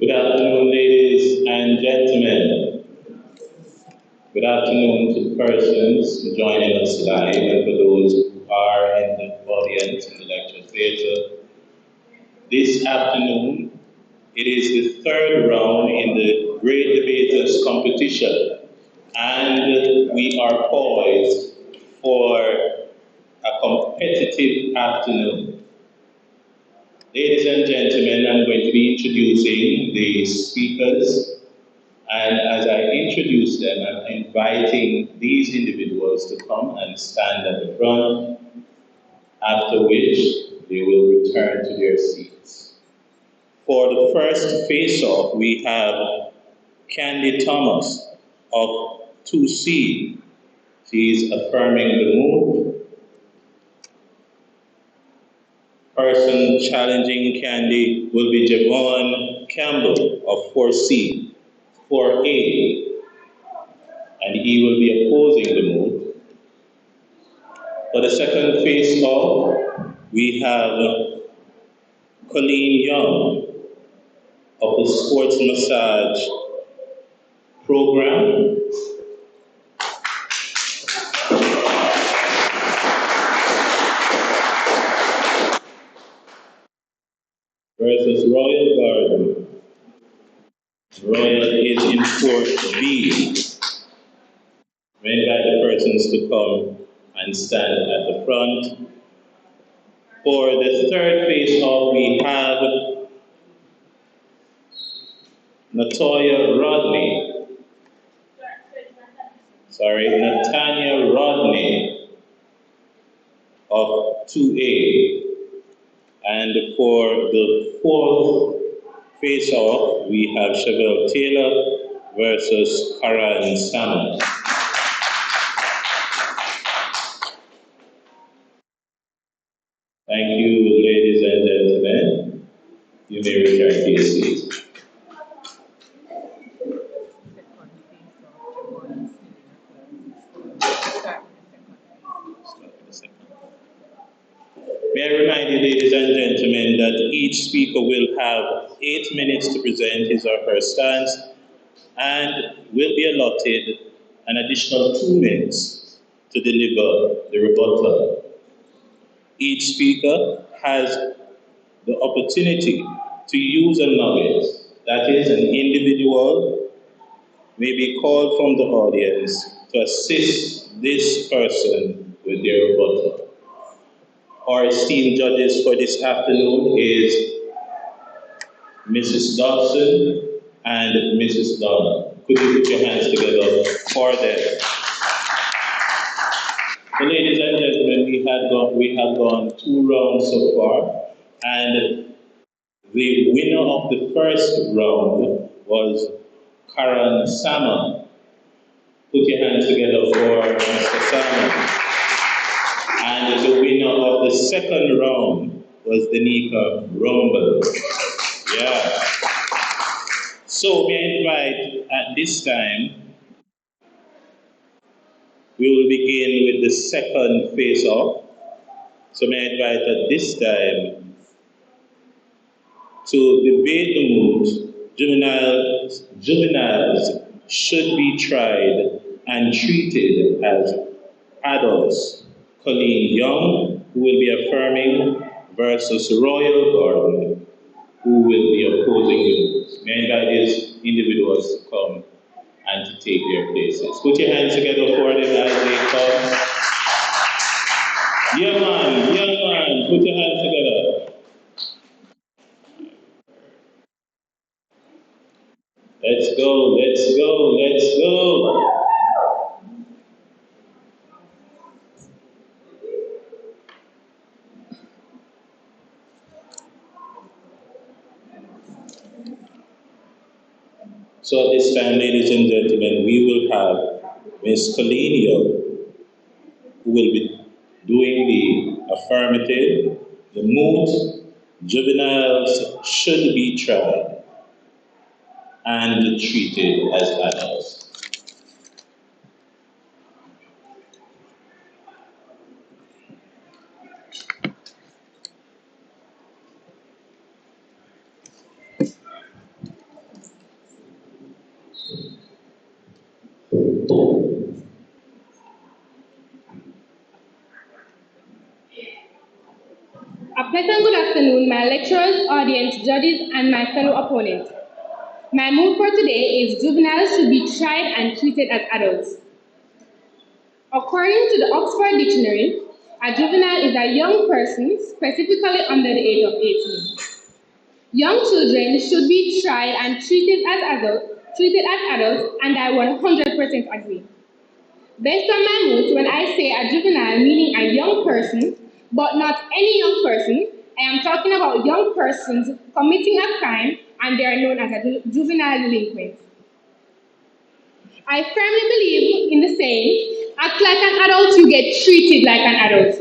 Good afternoon, ladies and gentlemen. Good afternoon to persons joining us live and for those who are in the audience in the lecture theatre. This afternoon, it is the third round in the Great Debaters competition, and we are poised for a competitive afternoon. Ladies and gentlemen, I'm going to be introducing the speakers. And as I introduce them, I'm inviting these individuals to come and stand at the front, after which they will return to their seats. For the first face-off, we have Candy Thomas of 2C. She's affirming the move. Person challenging Candy will be Javon Campbell of 4C, 4A. And he will be opposing the move. For the second face-off, we have Colleen Young of the Sports Massage Program versus Royal Garden. Royal is in 4B. We invite the persons to come and stand at the front. For the third face-off, we have Natanya Rodney of 2A. And for the fourth face-off, we have Chevelle Taylor versus Karan Salmon. Thank you, ladies and gentlemen. You may return to your seats. May I remind you, ladies and gentlemen, that each speaker will have 8 minutes to present his or her stance and will be allotted an additional 2 minutes to deliver the rebuttal. Each speaker has the opportunity to use a nugget, that is, an individual may be called from the audience to assist this person with their rebuttal. Our esteemed judges for this afternoon is Mrs. Dawson and Mrs. Donna. Could you put your hands together for them? So, ladies and gentlemen, we have gone 2 rounds so far, and the winner of the first round was Karan Salmon. Put your hands together for Mr. Salmon. And the winner of the second round was Danica Rumble. Yeah. So may I invite at this time, we will begin with the second face-off. So may I invite at this time to debate the moves, juveniles should be tried and treated as adults. Colleen Young, who will be affirming, versus Royal Garden, who will be opposing you. May I invite these individuals to come and to take their places. Put your hands together for them as they come. Yeah man, put your hands together. Let's go. So at this time, ladies and gentlemen, we will have Ms. Colleen Young, who will be doing the affirmative, the moot, juveniles should be tried and treated as adults. afternoon, my lecturers, audience, judges, and my fellow opponents. My mood for today is juveniles should be tried and treated as adults. According to the Oxford Dictionary, a juvenile is a young person, specifically under the age of 18. Young children should be tried and treated as adults, and I 100% agree. Based on my moods, when I say a juvenile, meaning a young person, but not any young person, I am talking about young persons committing a crime and they are known as a juvenile delinquent. I firmly believe in the saying, act like an adult, you get treated like an adult.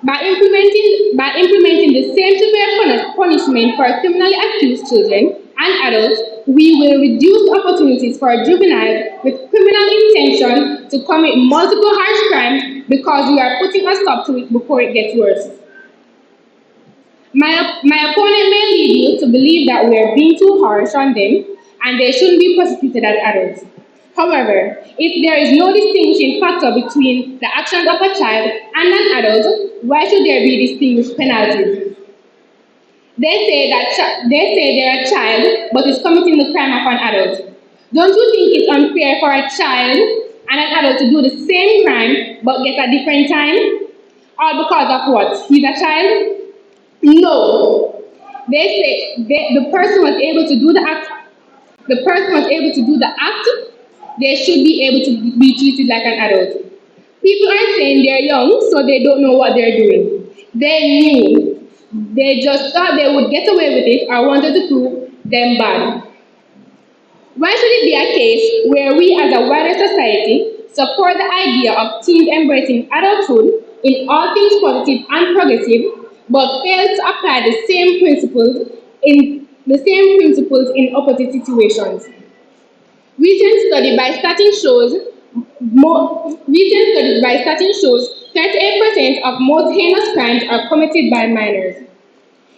By implementing the same severe punishment for criminally accused children and adults, we will reduce opportunities for juveniles with criminal intention to commit multiple harsh crimes because we are putting a stop to it before it gets worse. My opponent may lead you to believe that we are being too harsh on them and they shouldn't be prosecuted as adults. However, if there is no distinguishing factor between the actions of a child and an adult, why should there be distinguished penalties? They say they're a child but is committing the crime of an adult. Don't you think it's unfair for a child and an adult to do the same crime but get a different time? All because of what? He's a child? No. They say the person was able to do the act. The person was able to do the act. They should be able to be treated like an adult. People are saying they're young, so they don't know what they're doing. They knew. They just thought they would get away with it or wanted to prove them bad. Why should it be a case where we as a wider society support the idea of teens embracing adulthood in all things positive and progressive, but fail to apply the same principles in opposite situations? Recent studies by starting shows 38% of most heinous crimes are committed by minors.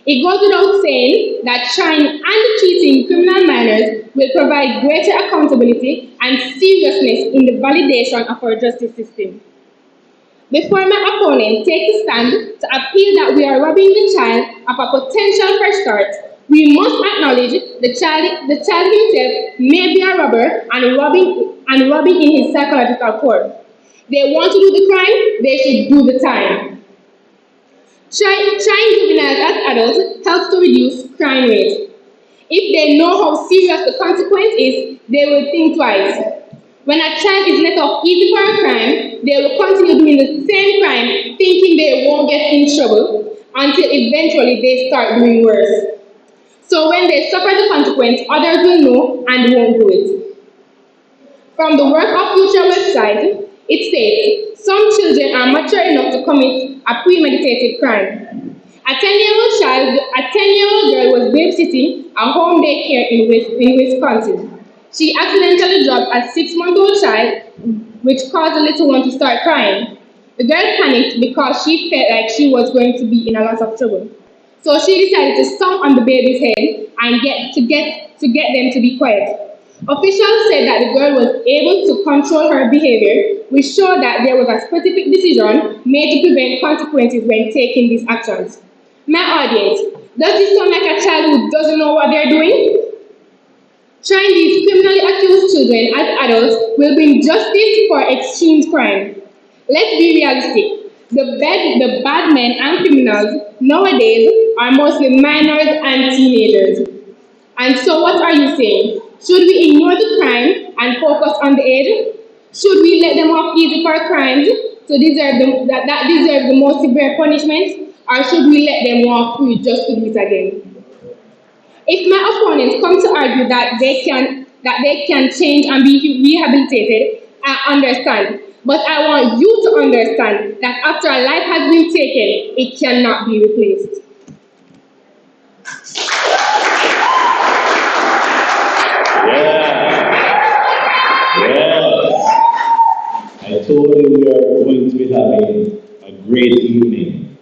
It goes without saying that trying and treating criminal minors will provide greater accountability and seriousness in the validation of our justice system. Before my opponent takes a stand to appeal that we are robbing the child of a potential fresh start, we must acknowledge the child himself may be a robber and robbing in his psychological core. They want to do the crime, they should do the time. Trying juveniles as adults helps to reduce crime rate. If they know how serious the consequence is, they will think twice. When a child is let off easy for a crime, they will continue doing the same crime, thinking they won't get in trouble until eventually they start doing worse. So when they suffer the consequence, others will know and won't do it. From the Work of Future website, it states some children are mature enough to commit a premeditated crime. A 10-year-old girl was babysitting a home daycare in Wisconsin. She accidentally dropped a 6-month-old child, which caused the little one to start crying. The girl panicked because she felt like she was going to be in a lot of trouble. So she decided to stomp on the baby's head and get them to be quiet. Officials said that the girl was able to control her behavior, which showed that there was a specific decision made to prevent consequences when taking these actions. My audience, does this sound like a child who doesn't know what they're doing? Trying these criminally accused children as adults will bring justice for extreme crime. Let's be realistic. The bad men and criminals nowadays are mostly minors and teenagers. And so what are you saying? Should we ignore the crime and focus on the age? Should we let them off easy for crimes that deserve the most severe punishment? Or should we let them walk free just to do it again? If my opponents come to argue that they can change and be rehabilitated, I understand. But I want you to understand that after a life has been taken, it cannot be replaced. Yes. I told you we are going to be having a great evening.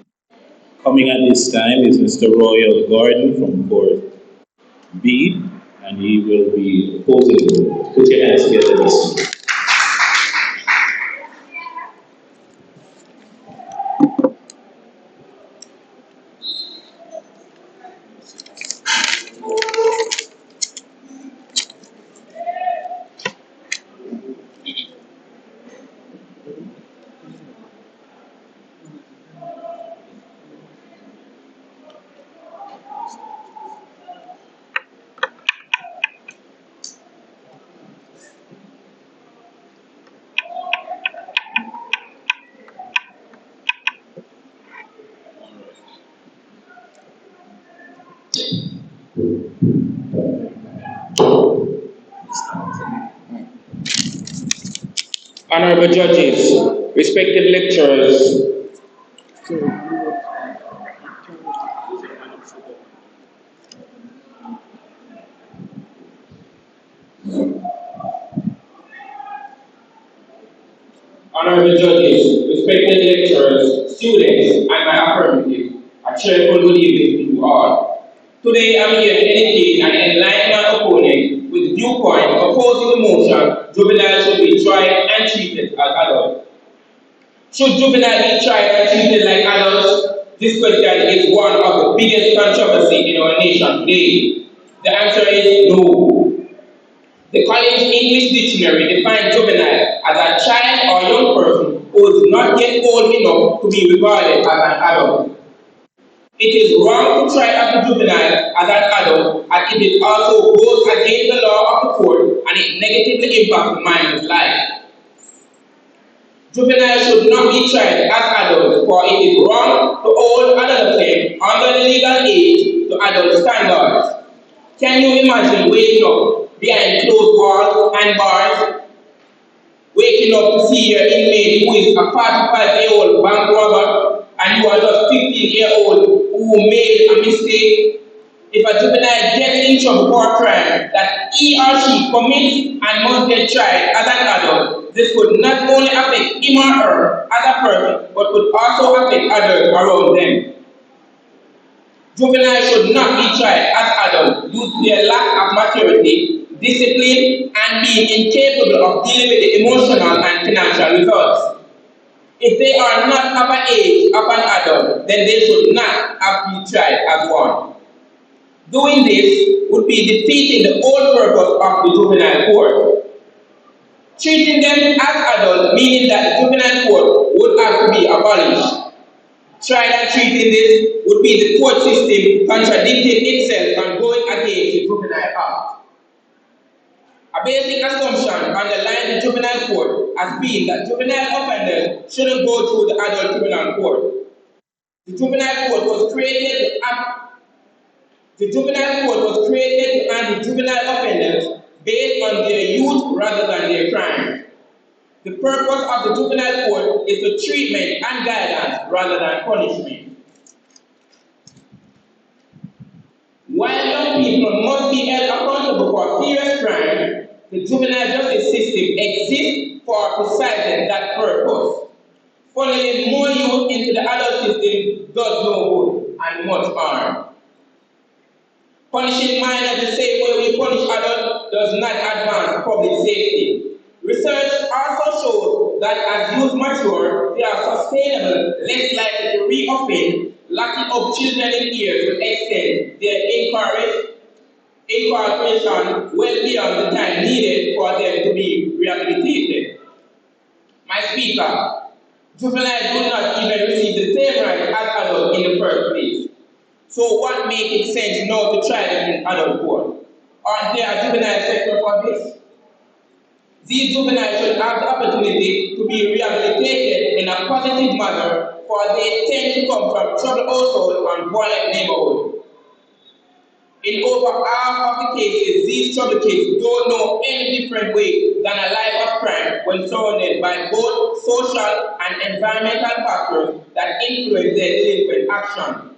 Coming at this time is Mr. Royal Gordon from Court B, and he will be opposing you. Put your hands together, listen. Honorable judges, respected lecturers, honorable judges, respected lecturers, students, and my affirmative, a cheerful good evening to you all. Today I'm here to educate and enlighten my opponent with viewpoint opposing the motion juveniles should be tried and treated as adults. Should juveniles be tried and treated like adults? This question is one of the biggest controversy in our nation today. The answer is no. The College English Dictionary defines juvenile as a child or young person who is not yet old enough to be regarded as an adult. It is wrong to try as a juvenile as an adult, and it also goes against the law of the court and it negatively impacts the minor's life. Juveniles should not be tried as adults, for it is wrong to hold another claim under the legal age to adult standards. Can you imagine waking up behind closed walls and bars, waking up to see your inmate who is a 45-year-old bank robber and you are just 15-year-old who made a mistake? If a juvenile gets in trouble for a crime that he or she commits and must get tried as an adult, this would not only affect him or her as a person, but would also affect others around them. Juveniles should not be tried as adults due to their lack of maturity, discipline, and being incapable of dealing with the emotional and financial results. If they are not of an age of an adult, then they should not have been tried as one. Doing this would be defeating the whole purpose of the juvenile court. Treating them as adults, meaning that the juvenile court would have to be abolished. Tried and treating this would be the court system contradicting itself and going against the Juvenile Act. A basic assumption underlying the juvenile court has been that juvenile offenders shouldn't go through the adult criminal court. The juvenile court was created to handle juvenile offenders based on their youth rather than their crime. The purpose of the juvenile court is the treatment and guidance rather than punishment. While young people must be held accountable for serious crime, the juvenile justice system exists for precisely that purpose. Funneling more youth into the adult system does no good and much harm. Punishing minors the same way we punish adults does not advance public safety. Research also shows that as youth mature, they are sustainable, less likely to reoffend, locking up children in years will extend their incarceration well beyond the time needed for them to be rehabilitated. My speaker, juveniles do not even receive the same rights as adults in the first place. So what makes it sense now to try them in adult court? Aren't there a juvenile sector for this? These juveniles should have the opportunity to be rehabilitated in a positive manner, for they tend to come from troubled households and violent neighborhoods. In over half of the cases, these troubled kids don't know any different way than a life of crime when surrounded by both social and environmental factors that influence their delinquent action.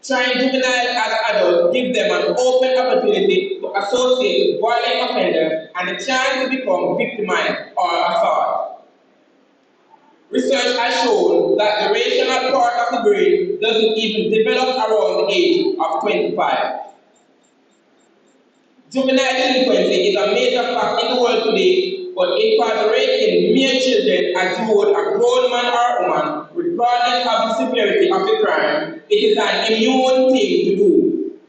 Trying juveniles as adults gives them an open opportunity to associate with violent offenders and a chance to become victimized or assaulted. Research has shown that the rational part of the brain doesn't even develop around the age of 25. Juvenile delinquency is a major fact in the world today, but incarcerating mere children as you would a grown man or woman, regardless of the severity of the crime, it is an immune thing to do.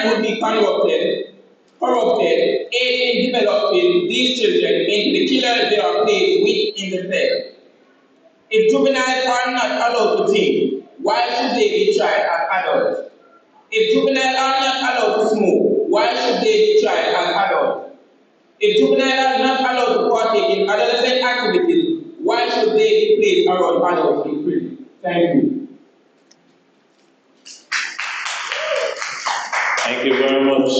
mind would be corrupted, aid in developing these children into the killers they are placed with in the bed. If juveniles are not allowed to think, why should they be tried as adults? If juveniles are not allowed to smoke, why should they be tried as adults? If juveniles are not allowed to partake in adolescent activities, why should they be placed around adults in prison? Thank you. Thank you very much,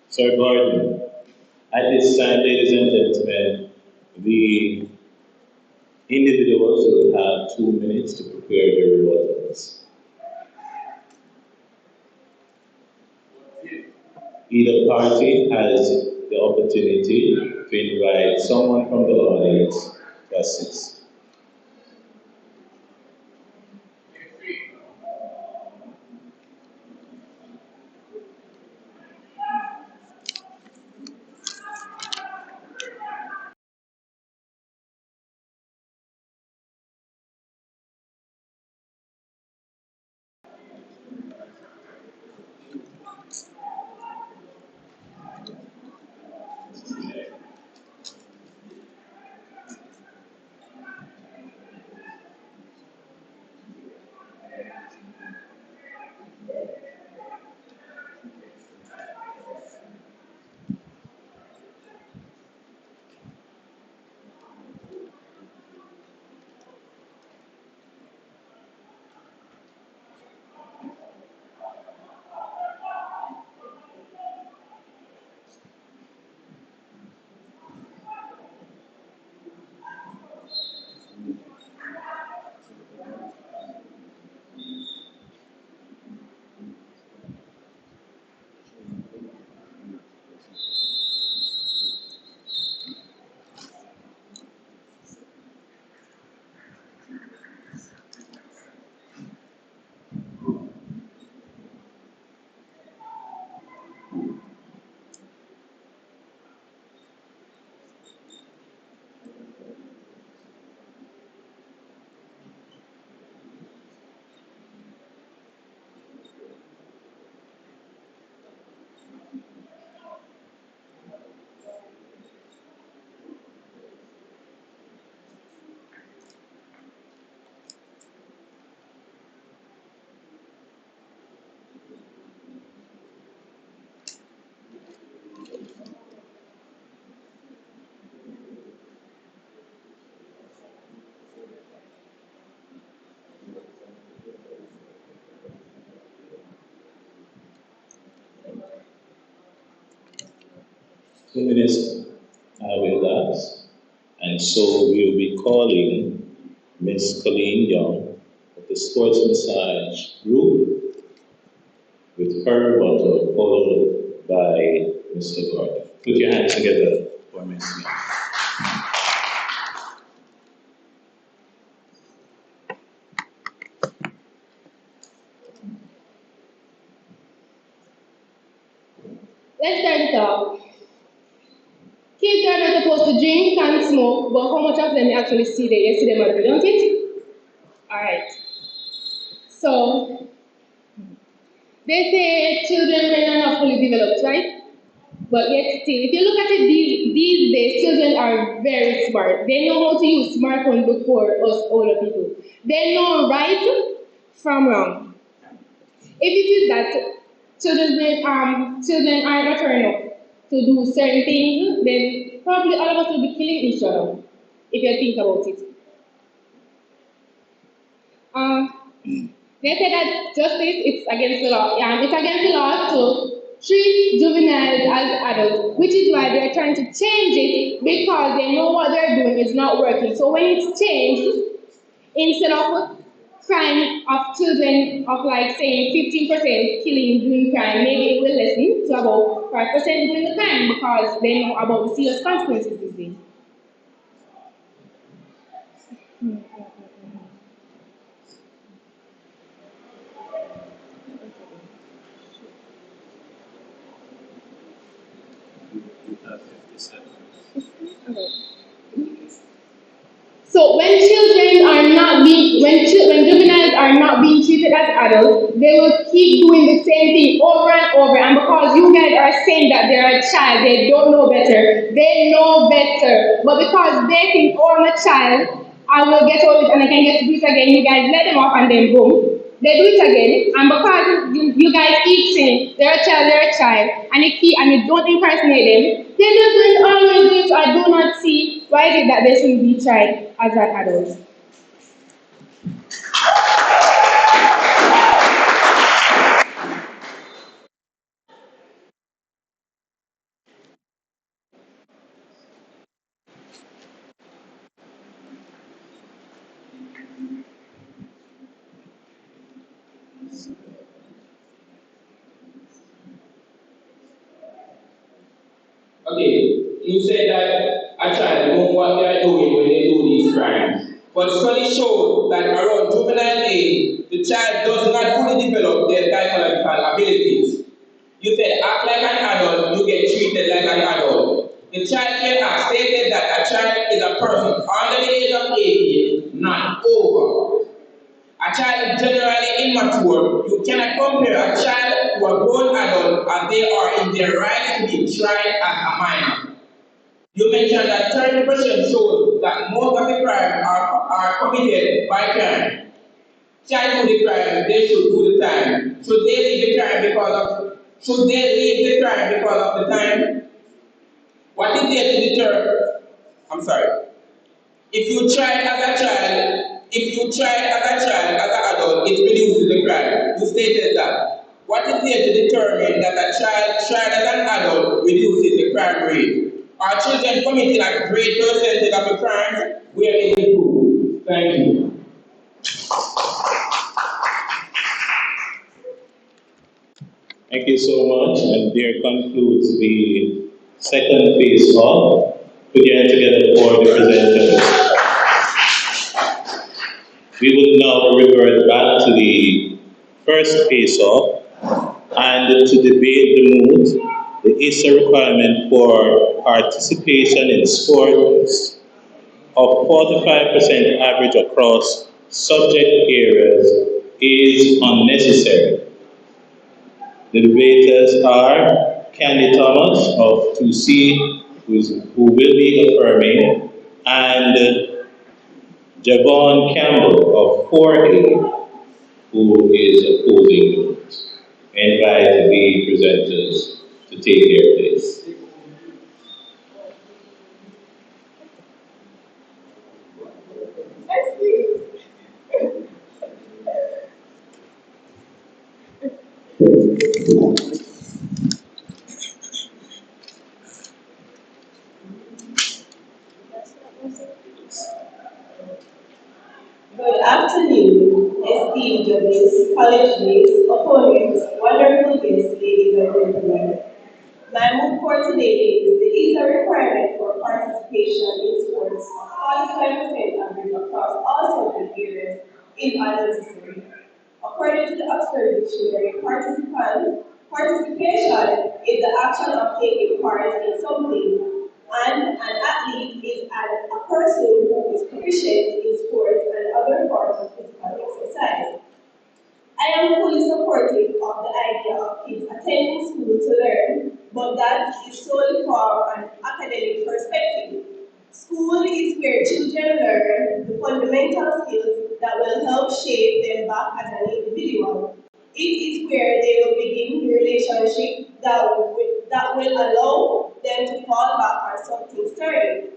Sir Gordon. At this time, ladies and gentlemen, the individuals will have 2 minutes to prepare their rebuttals. Either party has the opportunity to invite someone from the audience to assist. Two minutes will lapse, and so we'll be calling Miss Colleen Young of the Sports Massage Group with her rebuttal, followed by Mr. Gordon. Put your hands together for Miss Young. Let's start it off. Kids are not supposed to drink and smoke, but how much of them you actually see there? You see them every day, don't it? Alright. So, they say children are not fully developed, right? But yet still, if you look at it these days, children are very smart. They know how to use smartphone before us older people. They know right from wrong. If it is that children are mature enough to do certain things, then probably all of us will be killing each other, if you think about it. They say that justice is against the law. Yeah, it's against the law to treat juveniles as adults, which is why they're trying to change it because they know what they're doing is not working. So when it's changed, instead of crime of children of like saying 15% killing doing crime, maybe it will lessen to about 5% doing the crime because they know about the serious consequences these days. So when children are not being, when juveniles are not being treated as adults, they will keep doing the same thing over and over. And because you guys are saying that they're a child, they don't know better. They know better. But because they think, oh, I'm a child, I will get over it and I can get to do it again. You guys let them off and then boom. They do it again. And because you guys keep saying they're a child, and you don't impersonate them, they're not going to always do it. So I do not see why is it that they shouldn't be tried as an adult. Okay, you said that a child know what they are doing when they do these crimes. But studies show that around juvenile age, the child does not fully develop their psychological abilities. You said act like an adult, you get treated like an adult. The child care act stated that a child is a person under the age of 18, not over. A child is generally immature. You cannot compare a child to a grown adult as they are in their right to be tried as a minor. You mentioned that 30% shows that most of the crimes are committed by parents. Child do the crime, they should do the time. Should they leave the crime because of the time? What is there to deter? I'm sorry. If you try as an adult, it reduces the crime. You stated that. What is there to determine that a child tried as an adult reduces the crime rate? Are children committing a great percentage of the crimes where it is improved? Thank you. Thank you so much, and there concludes the second phase off. Put your hand together for the presenters. We would now revert back to the first phase off and to debate the mood. The ISA requirement for participation in sports of 45% average across subject areas is unnecessary. The debaters are Candy Thomas of 2C, who will be affirming, and Javon Campbell of 4A, who is opposing it. I invite the presenters to take their place. Good afternoon, esteemed judges, college mates, opponents, wonderful guests, ladies and gentlemen. My moot for today is a requirement for participation in sports of 45% average across all subject areas is unnecessary. According to the Oxford Dictionary, participation is the action of taking part in something, and an athlete is a person who is proficient in sports and other forms of physical exercise. I am fully supportive of the idea of kids attending school to learn, but that is solely from an academic perspective. School is where children learn the fundamental skills that will help shape them back as an individual. It is where they will begin the relationship that will allow them to fall back on something sturdy.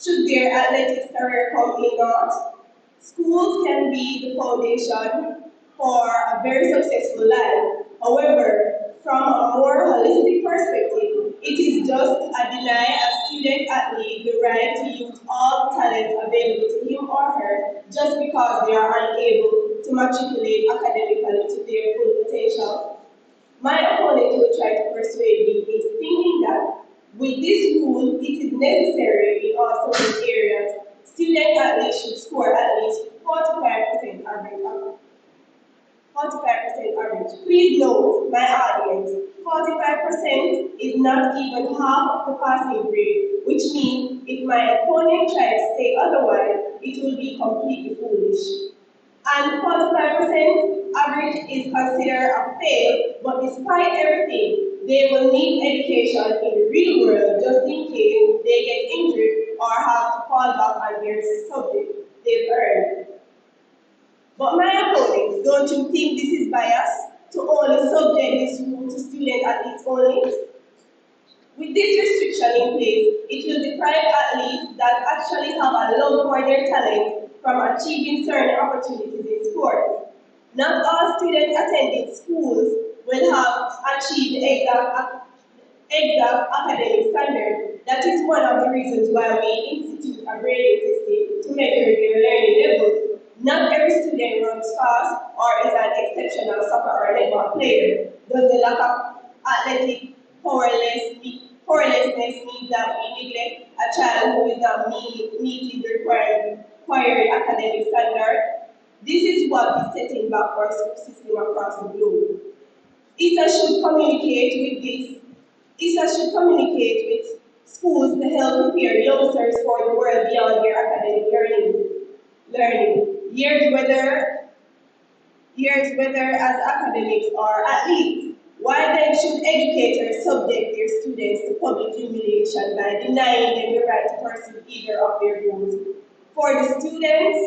Should their athletics career come in not, schools can be the foundation for a very successful life. However, from a more holistic perspective, it is just a deny a student athlete the right to use all the talent available to him or her just because they are unable to matriculate academically to their full potential. My opponent will try to persuade me into thinking that with this rule, it is necessary in all certain areas. Student athletes should score at least 45% average. 45% average. Please note, my audience, 45% is not even half of the passing grade, which means if my opponent tries to say otherwise, it will be completely foolish. and 45% average is considered a fail, but despite everything, they will need education in the real world just in case they get injured or have to fall back on their subject they've earned. But my opponents, don't you think this is bias to only subject this rule to student athletes only? With this restriction in place, it will deprive athletes that actually have a love for their talent from achieving certain opportunities in sport. Not all students attending schools will have achieved the exact academic standard. That is one of the reasons why we institute a grading system to measure their learning levels. Not every student runs fast or is an exceptional soccer or netball player. Does the lack of athletic powerlessness mean that we neglect a child who is not meeting the required academic standard? This is what is setting back our school system across the globe. ISA should communicate with this. ISA should communicate with schools to help prepare youngsters for the world beyond their academic learning. Whether as academics or athletes. Why then should educators subject their students to public humiliation by denying them the right to pursue either of their goals? For the students,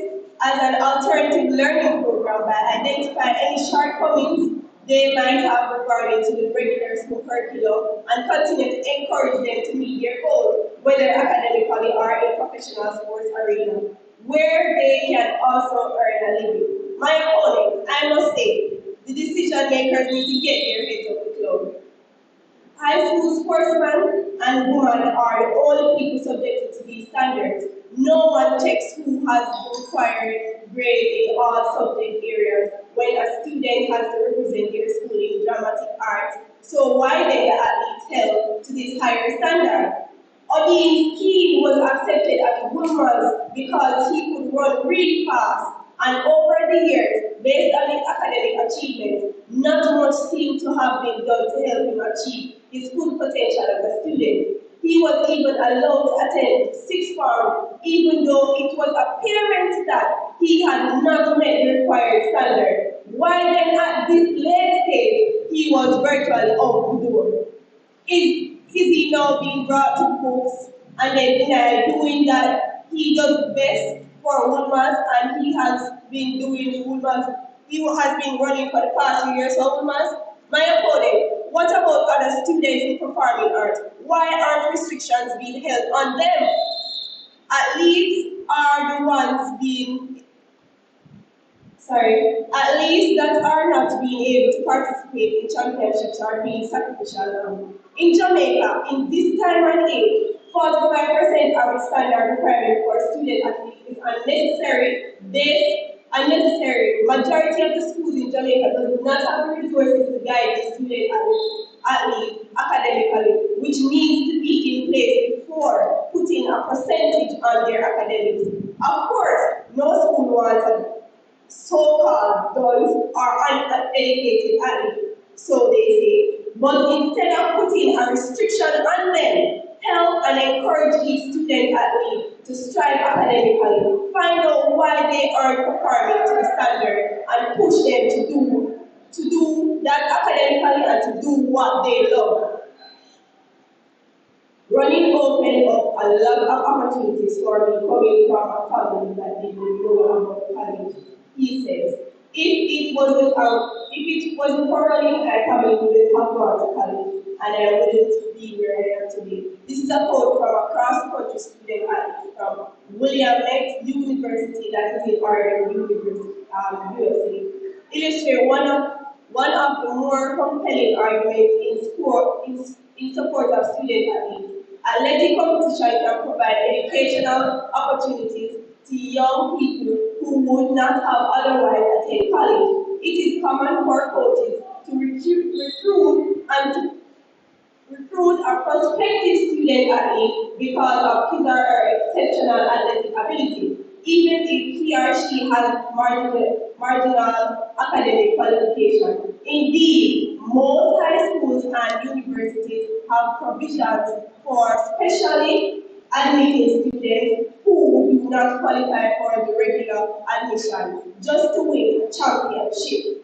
as an alternative learning program by identifying any shortcomings they might have regarding to the regular school curriculum and continue to encourage them to meet their goals, whether academically or in professional sports arena, where they can also earn a living. My opponent, I must say, the decision makers need to get their heads off the cloud. High school sportsmen and women are the only people subjected to these standards. No one checks who has the required grade in all subject areas when a student has to represent their school in dramatic arts. So why then the athletes held to this higher standard? Odin's key was accepted as Woolman's because he could run really fast, and over the years, based on his academic achievements, not much seemed to have been done to help him achieve his full potential as a student. He was even allowed to attend sixth form, even though it was apparent that he had not met the required standard. Why then at this late stage, he was virtually out the door? Is he now being brought to books and then denied doing that he does best for Woolman's and he has been doing Woolman's, he has been running for the past few years for Woolman's? My opponent, what about other students in performing arts? Why aren't restrictions being held on them? Athletes are the ones at least that are not being able to participate in championships are being sacrificial now. In Jamaica, in this time and age, 45% of the standard requirement for student athletes is unnecessary. Majority of the schools in Jamaica do not have the resources to guide the student athletes academically, which needs to be in place before putting a percentage on their academics. Of course, no school wants a so-called dull or uneducated athletes, so they say. But instead of putting a restriction on them, help and encourage each student athlete to strive academically, find out why they aren't performing to the standard, and push them to do that academically and to do what they love. Running opened up a lot of opportunities for me coming from a family that didn't know about college. He says, if it wasn't for running, I probably wouldn't have gone to college and I wouldn't be where I am today. This is a quote from a cross-country student athlete from William X University, that is in Oregon University, USA. Illustrate one of the more compelling arguments in support of student athletes. Athletic competition can provide educational opportunities to young people who would not have otherwise attended college. It is common for coaches to recruit a prospective student athlete because of his or her exceptional athletic ability, even if he or she has marginal academic qualification. Indeed, most high schools and universities have provisions for specially admitted students who would do not qualify for the regular admission just to win a championship.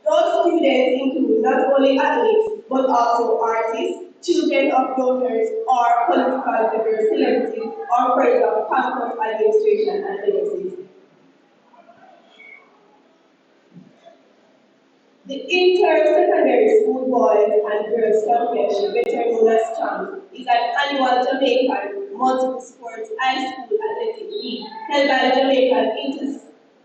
Those students include not only athletes, but also artists, children of donors, or political figures, celebrities, or friends of campus administration and agencies. The Inter-Secondary School Boys and Girls Championship, better known as CHAMP, is an annual Jamaican multiple sports high school athletic league held by the Jamaican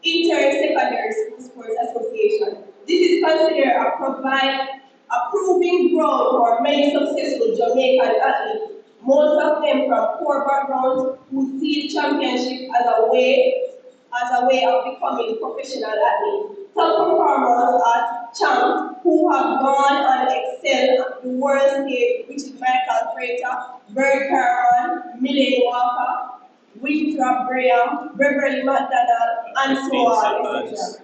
Inter-Secondary School Sports Association. This is considered a proving ground for many successful Jamaican athletes, most of them from poor backgrounds who see the championship as a way of becoming professional athletes. Top performers at Champ who have gone and excelled at the world stage, which is Michael Prater, Bert Carman, Millie Walker, Winthrop Graham, Beverly McDonald, and so on, etc.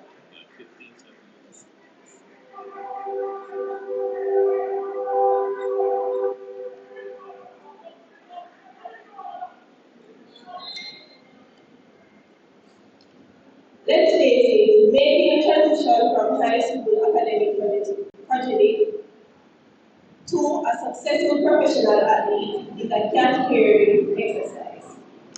Let's face it, making a transition from high school academic prodigy to a successful professional athlete is a cat-carrying exercise.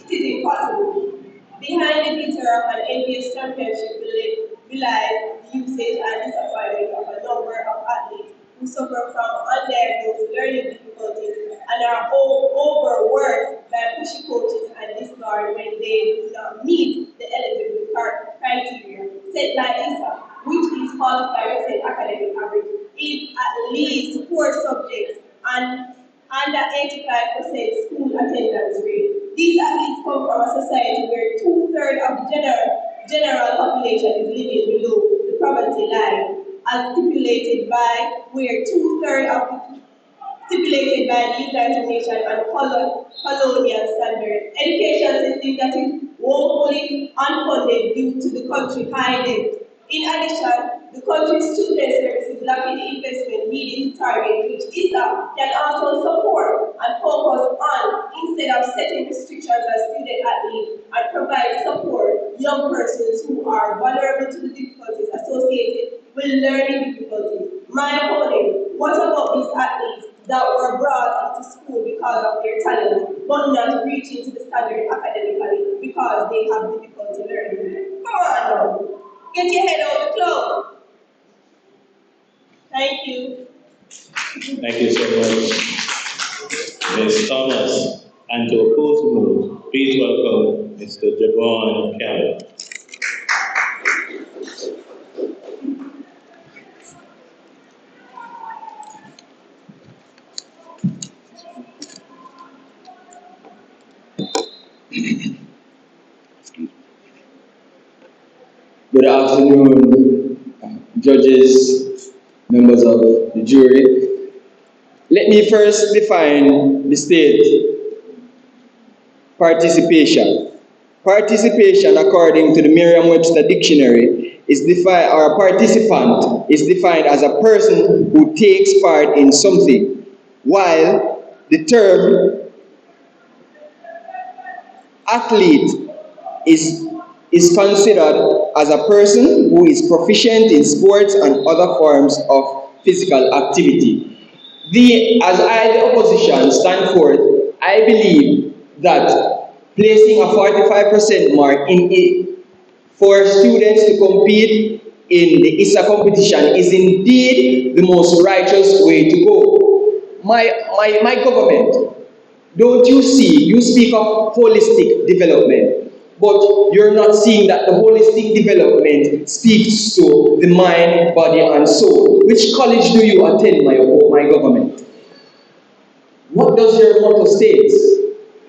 It is impossible. Behind the glitter of an NBA championship lies the usage and disappointment of a number of athletes who suffer from undiagnosed learning difficulties and are overworked by pushy coaches and discard when they do not meet the eligibility criteria set by ISA, which is 45% academic average, is at least 4 subjects and under 85% school attendance rate. These athletes come from a society where 2/3 of the general population is living below the poverty line, as stipulated by the United Nations and colonial standards. Education system that is woefully unfunded due to the country high debt. In addition, the country's student services lacking the investment needed to target which ISA can also support and focus on instead of setting restrictions on student athletes and provide support young persons who are vulnerable to the difficulties associated with learning difficulties. My opponent, what about these athletes that were brought into school because of their talent, but not reaching to the standard academically because they have difficulty learning? Come on now. Get your head out of the club. Thank you. Thank you so much, Ms. Thomas. And to oppose the move, please welcome Mr. Javon Campbell. Good afternoon, judges, members of the jury. Let me first define the state participation. Participation, according to the Merriam-Webster Dictionary, is defined, or a participant is defined as a person who takes part in something, while the term athlete is considered as a person who is proficient in sports and other forms of physical activity. As I, the opposition, stand forth, I believe that placing a 45% mark in it for students to compete in the ISA competition is indeed the most righteous way to go. My government, don't you see, you speak of holistic development, but you're not seeing that the holistic development speaks to the mind, body, and soul. Which college do you attend, my government? What does your motto state?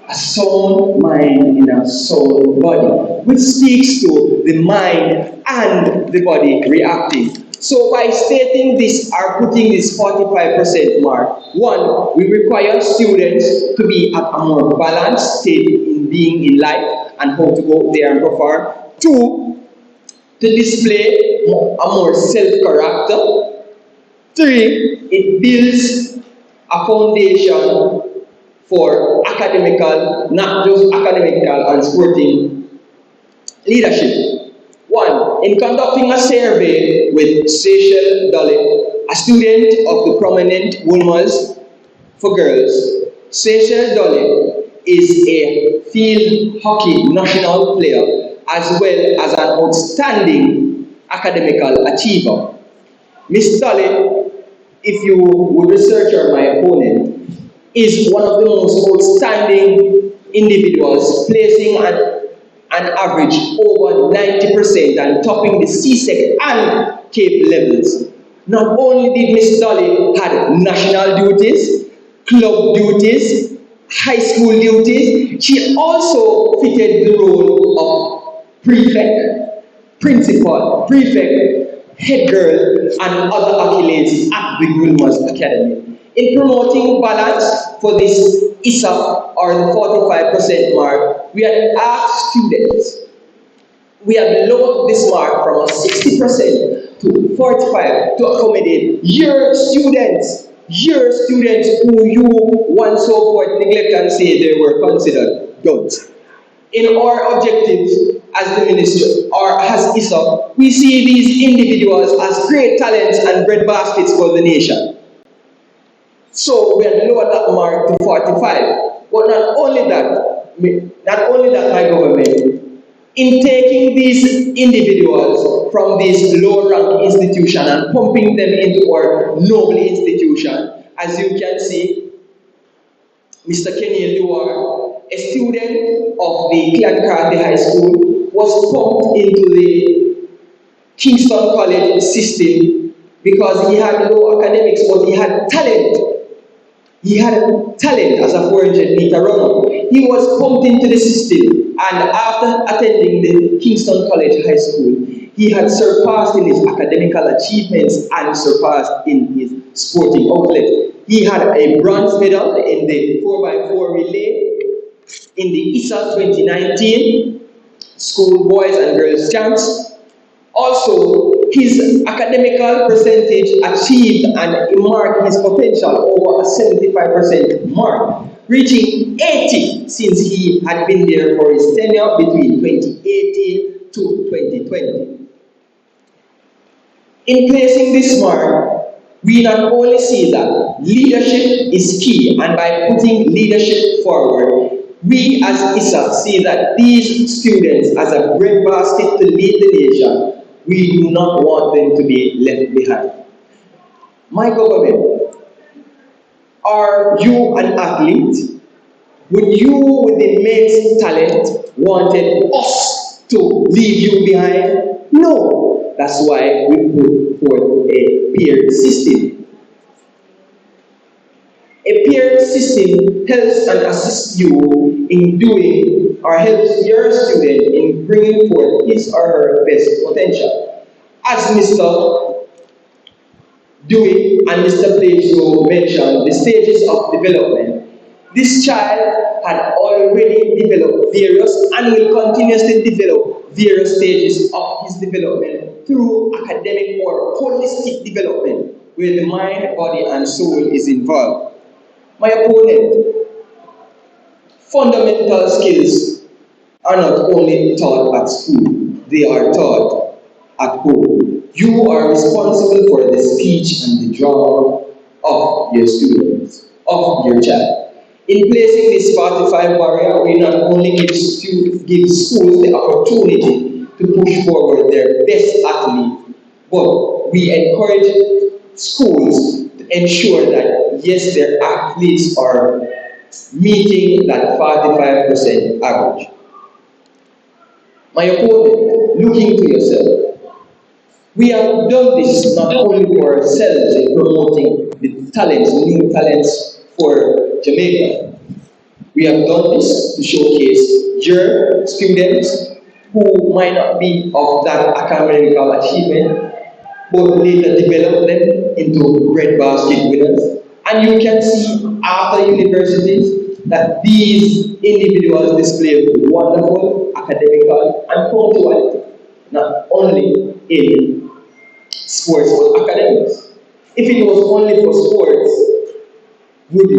A sound mind in a sound body, which speaks to the mind and the body reacting. So by stating this or putting this 45% mark, one, we require students to be at a more balanced state in being in life and how to go there and perform. Two, to display a more self-character. Three, it builds a foundation for academic academical, not just academical and sporting leadership. One, in conducting a survey with Seychelles Dolly, a student of the prominent Woolmers for Girls, Seychelles Dolly is a field hockey national player as well as an outstanding academical achiever. Miss Dolly, if you would research her, my opponent, is one of the most outstanding individuals, placing an average over 90% and topping the CSEC and CAPE levels. Not only did Miss Dolly had national duties, club duties, high school duties, she also fitted the role of prefect, principal, prefect, head girl, and other accolades at the Gulmers Academy. In promoting balance for this ISA or the 45% mark, we had asked students, we have lowered this mark from 60% to 45% to accommodate your students who you once so forth neglect and say they were considered don't. In our objectives as the ministry or as ISA, we see these individuals as great talents and breadbaskets for the nation. So we had lowered that mark to 45. But not only that, my government, in taking these individuals from this low-rank institution and pumping them into our noble institution, as you can see, Mr. Kenny Duar, a student of the Clancarty High School, was pumped into the Kingston College system because he had low academics, but he had talent. He had talent as a 400 meter runner. He was pumped into the system, and after attending the Kingston College High School, he had surpassed in his academical achievements and surpassed in his sporting outlet. He had a bronze medal in the 4x4 relay in the ISA 2019 School Boys and Girls Champs. Also, his academical percentage achieved and marked his potential over a 75% mark, reaching 80 since he had been there for his tenure between 2018 to 2020. In placing this mark, we not only see that leadership is key, and by putting leadership forward, we as ISA see that these students as a breadbasket to lead the nation. We do not want them to be left behind. My government, are you an athlete? Would you, with immense talent, wanted us to leave you behind? No. That's why we put forth a peer system. A peer system helps and assists you in doing, or helps your student in bringing forth his or her best potential. As Mr. Dewey and Mr. Plato mentioned, the stages of development. This child had already developed various and will continuously develop various stages of his development through academic or holistic development, where the mind, body, and soul is involved. My opponent, fundamental skills are not only taught at school, they are taught at home. You are responsible for the speech and the drama of your students, of your child. In placing this 45 barrier, we not only give schools the opportunity to push forward their best athlete, but we encourage schools to ensure that, yes, their athletes are meeting that 45% average. My opponent, looking to yourself, we have done this not only for ourselves in promoting the talents, new talents for Jamaica. We have done this to showcase your students who might not be of that academical achievement, but later develop them into breadbasket winners. And you can see after universities that these individuals display wonderful academical and punctuality, not only in sports but academics. If it was only for sports, would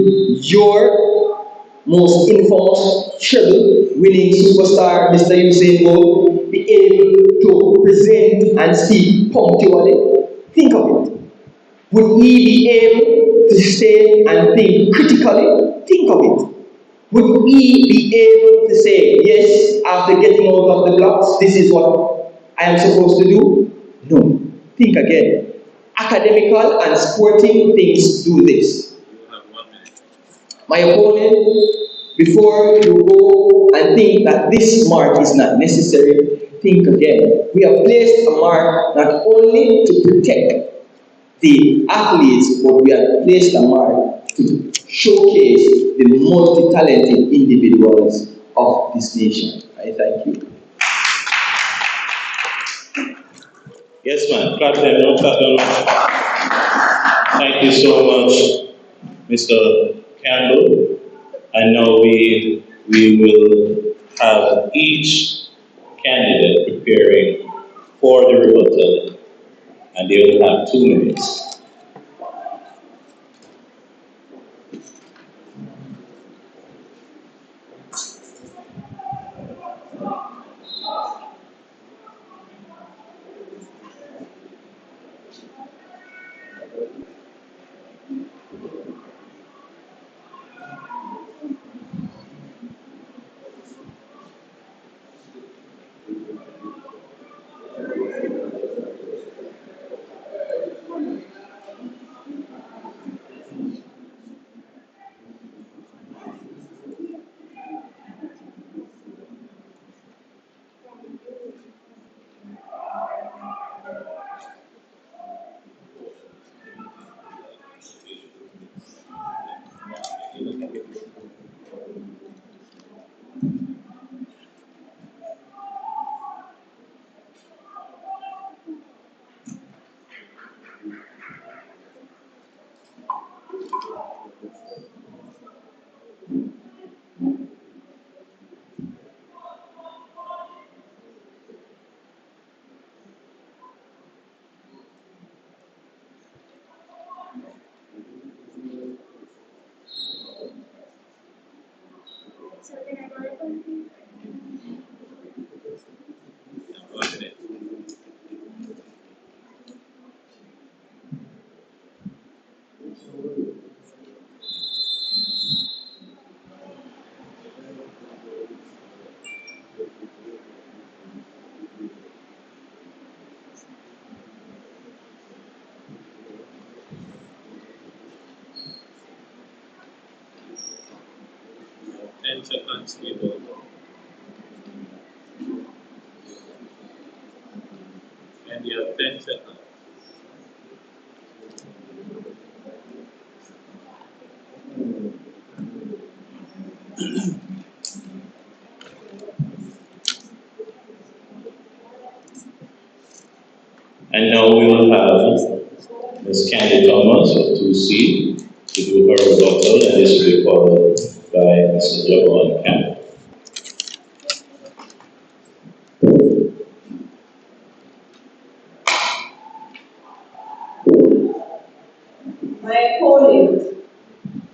your most infamous treble winning superstar, Mr. Usain Bolt, be able to present and speak punctually? Think of it. Would he be able to stay and think critically? Think of it. Would he be able to say, yes, after getting out of the blocks, this is what I am supposed to do? No. Think again. Academical and sporting things do this. My opponent, before you go and think that this mark is not necessary, think again. We have placed a mark not only to protect the athletes, but we have placed a mark to showcase the multi-talented individuals of this nation. I thank you. Yes, man. Clap them, no, clap them. Thank you so much, Mr. Campbell. I know we will have each candidate preparing for the rebuttal, and they will have 2 minutes. And you have 10 seconds. And now we will have Ms. Candy Thomas of 2C to do her rebuttal, and this will be followed by Mr. Javon Campbell. My opponent,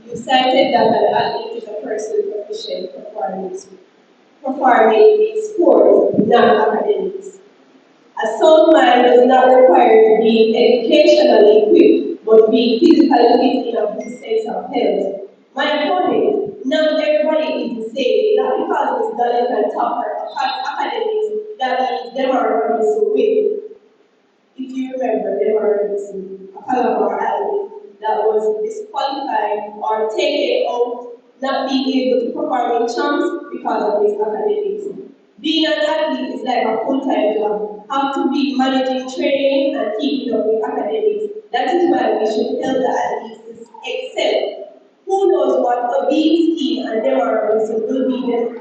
you cited that an athlete is a person proficient performing in sport, not academics. A sound mind does not require to be educationally equipped, but be physically fit in a good sense of health. My opponent, not everybody is the same. Not because Ms. Donnell can top her academics, that means them are going to win. If you remember, them are going to a Calabar athlete that was disqualified or taken out, not being able to perform in champs because of his academics. Being an athlete is like a full-time job. Have to be managing training and keeping up with academics. That is why we should help the athletes to excel. Who knows what a big scheme and democracy will be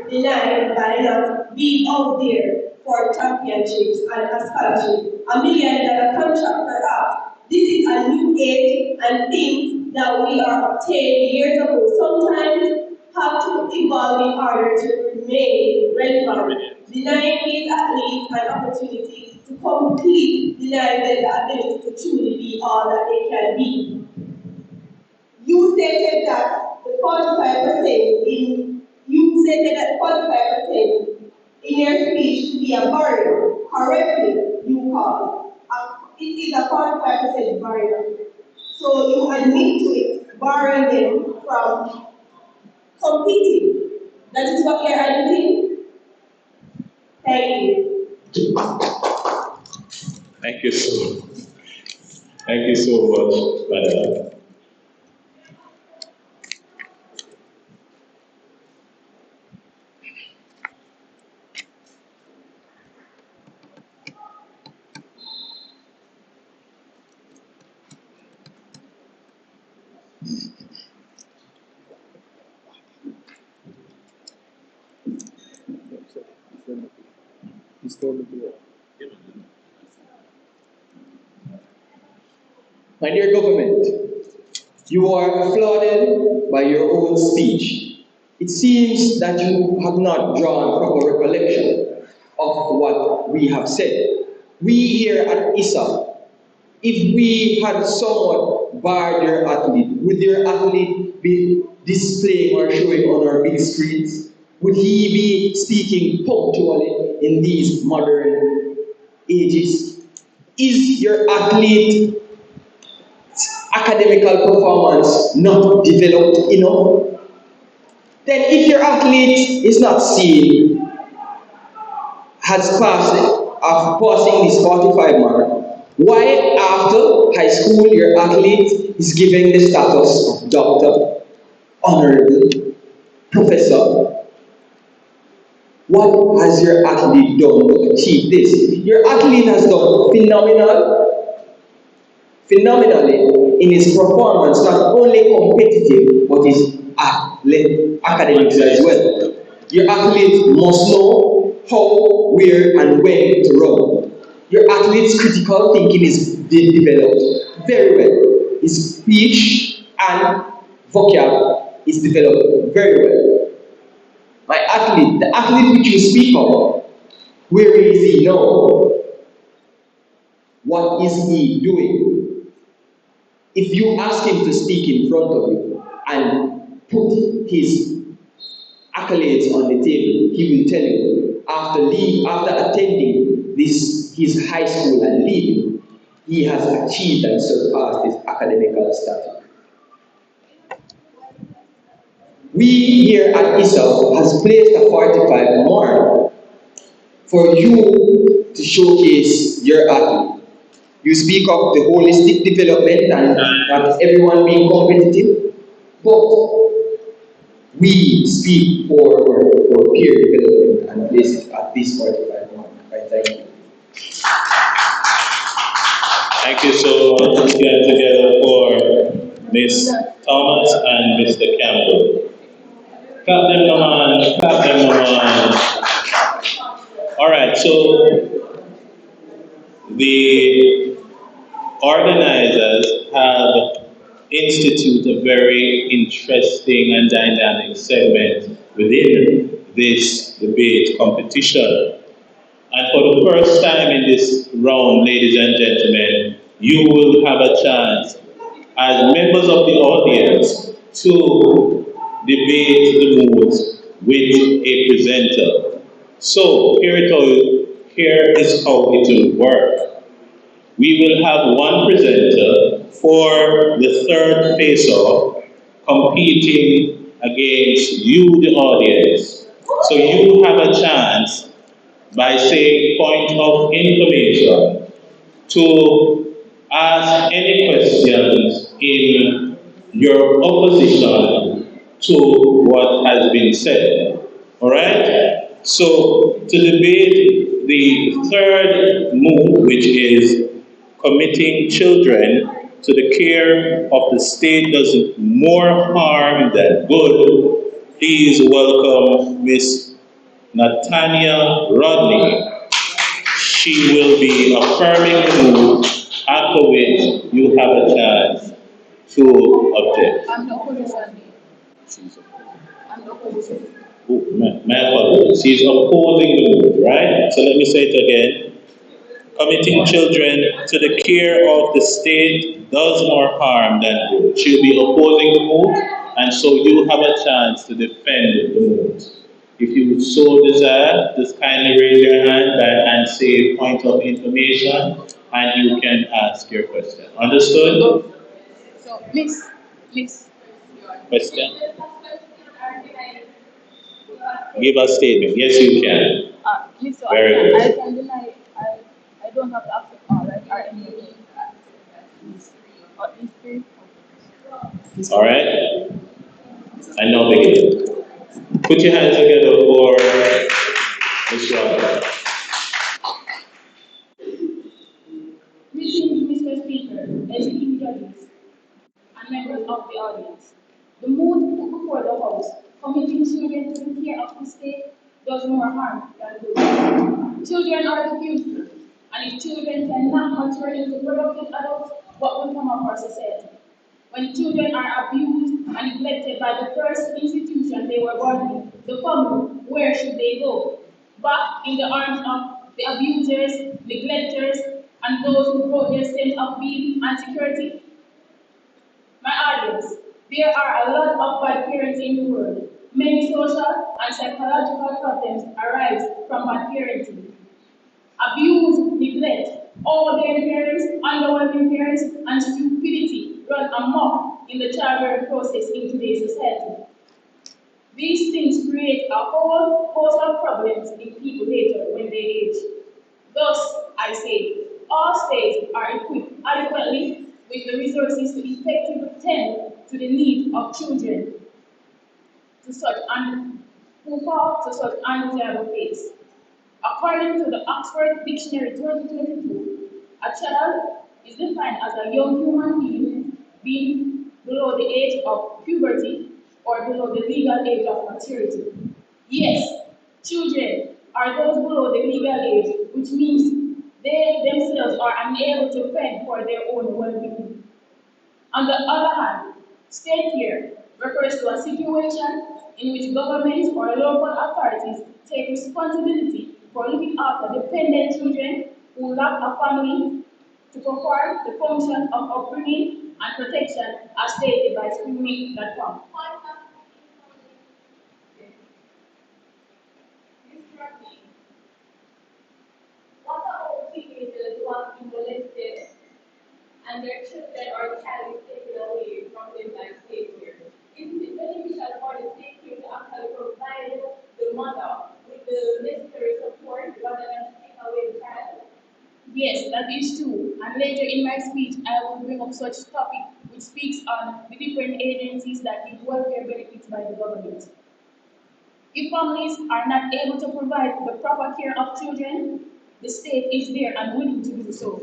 denied by not being out there for championships and a scholarship. $1 million contract per hour. This is a new age and things that we are obtained years ago. Sometimes have to evolve in order to remain relevant. Denying these athletes an opportunity to complete, denying them the ability to truly be all that they can be. You stated that the 45% in, you stated that 45% in your speech to be a barrier. Correctly, you call. It is a 45% barrier. So you admit to it, barring them from competing. That is what you're admitting? Thank you. Thank you so Thank you so much, madam. My dear government, you are flooded by your own speech. It seems that you have not drawn proper recollection of what we have said. We here at ISA, if we had someone bar their athlete, would their athlete be displaying or showing on our big screens? Would he be speaking punctually in these modern ages? Is your athlete academical performance not developed enough? Then if your athlete is not seen has passing this 45 mark, why after high school your athlete is given the status of doctor, honorable, professor? What has your athlete done to achieve this? Your athlete has done phenomenally in his performance, not only competitive, but his academics as well. Your athlete must know how, where, and when to run. Your athlete's critical thinking is developed very well. His speech and vocab is developed very well. My athlete, the athlete which you speak of, where is he now? What is he doing? If you ask him to speak in front of you and put his accolades on the table, he will tell you after attending his high school and leaving, he has achieved and surpassed his academical status. We here at ISA has placed a 45 mark for you to showcase your athlete. You speak of the holistic development and not everyone being competitive, but we speak for peer development and place it at this 45 mark. I thank you. Thank you so much. Let's get together for Miss Thomas and Mr. Campbell. Clap them on, clap them on. All right, so the organizers have instituted a very interesting and dynamic segment within this debate competition. And for the first time in this round, ladies and gentlemen, you will have a chance as members of the audience to debate the moods with a presenter. So here is how it will work. We will have one presenter for the third face-off competing against you, the audience. So you have a chance by saying point of information to ask any questions in your opposition to what has been said. All right? So to debate the third move, which is committing children to the care of the state does more harm than good, please welcome Miss Natania Rodney. She will be affirming the move, after which you have a chance to object. I'm no opposition. I'm no opposition. Oh, my apologies. She's opposing the move, right? So let me say it again. Committing children to the care of the state does more harm than good. She'll be opposing the move, And so you have a chance to defend the moot. If you so desire, just kindly raise your hand and say point of information, and you can ask your question. Understood? So, Miss. Question? Give a statement. Yes, you can. Miss, so Very good. I can deny, I don't have to accept all, right? Or anything. Or these three? All right? And now begin. Put your hands together for Ms. Robert. Greetings, Mr. Speaker, esteemed judges, and members of the audience. The mood put before the House, committing children to the care of the state, does more harm than good. Children are the future, and if children cannot mature into productive adults, what will come of our society? When children are abused and neglected by the first institution they were born in, the family, where should they go? Back in the arms of the abusers, neglectors, and those who brought their sense of being and security? My audience, there are a lot of bad parenting in the world. Many social and psychological problems arise from bad parenting. Abuse, neglect, overbearing parents, underwhelming parents, and stupidity run amok in the childbearing process in today's society. These things create a whole host of problems in people later when they age. Thus, I say, all states are equipped adequately with the resources to effectively tend to the needs of children who fall to such undesirable fates. According to the Oxford Dictionary 2022, a child is defined as a young human being below the age of puberty or below the legal age of maturity. Yes, children are those below the legal age, which means they themselves are unable to fend for their own well-being. On the other hand, state care refers to a situation in which governments or local authorities take responsibility for looking after dependent children who lack a family to perform the function of upbringing and protection as stated by screening.com. What about teenagers who have been molested and their children or child is taken away from them by state care? Is it beneficial for the state care to actually provide the mother with the necessary support rather than take away the child? Yes, that is true. And later in my speech, I will bring up such topic which speaks on the different agencies that give welfare benefits by the government. If families are not able to provide the proper care of children, the state is there and willing to do so.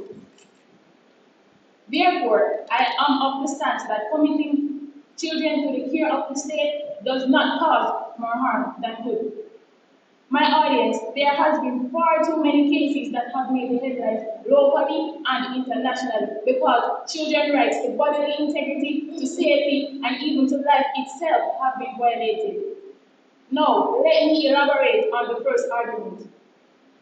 Therefore, I am of the stance that committing children to the care of the state does not cause more harm than good. My audience, there has been far too many cases that have made the headlines locally and internationally because children's rights to bodily integrity, to safety, and even to life itself have been violated. Now, let me elaborate on the first argument.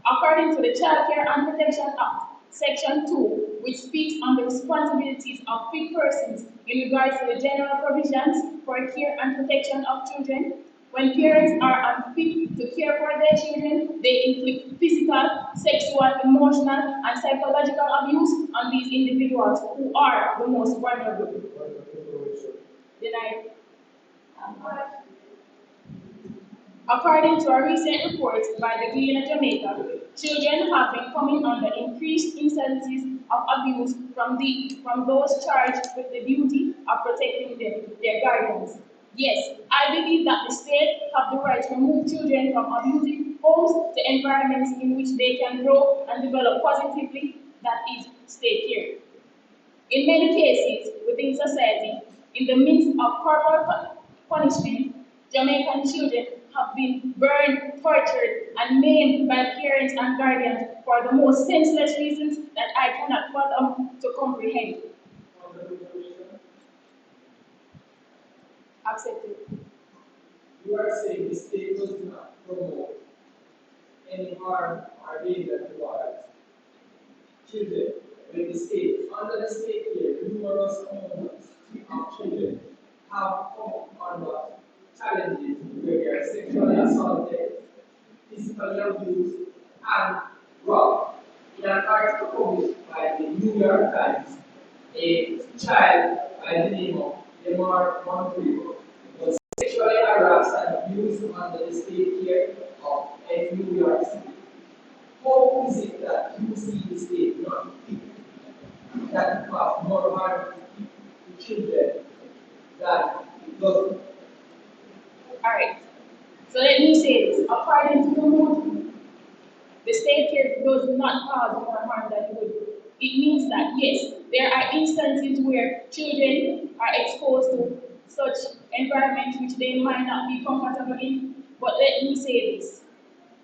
According to the Child Care and Protection Act, Section 2, which speaks on the responsibilities of fit persons in regards to the general provisions for care and protection of children, when parents are unfit to care for their children, they inflict physical, sexual, emotional, and psychological abuse on these individuals who are the most vulnerable. Denied. According to a recent report by the Gleaner Jamaica, children have been coming under increased instances of abuse from those charged with the duty of protecting their guardians. Yes, I believe that the state have the right to remove children from abusive homes to environments in which they can grow and develop positively, that is, state care. In many cases within society, in the midst of corporal punishment, Jamaican children have been burned, tortured, and maimed by parents and guardians for the most senseless reasons that I cannot fathom to comprehend. Accepted. You are saying the state does not promote any harm or danger towards children. When the state, under the state care, numerous amounts of children have come abuse and robbed. In an article published by the New York Times, a child by the name of Lemar Montreal was sexually harassed and abused under the state care of New York City. How is it that you see the state not that cause more harm to children than it doesn't? Alright, so let me say this. According to the mood, the state care does not cause more harm than good. It means that yes, there are instances where children are exposed to such environments which they might not be comfortable in. But let me say this.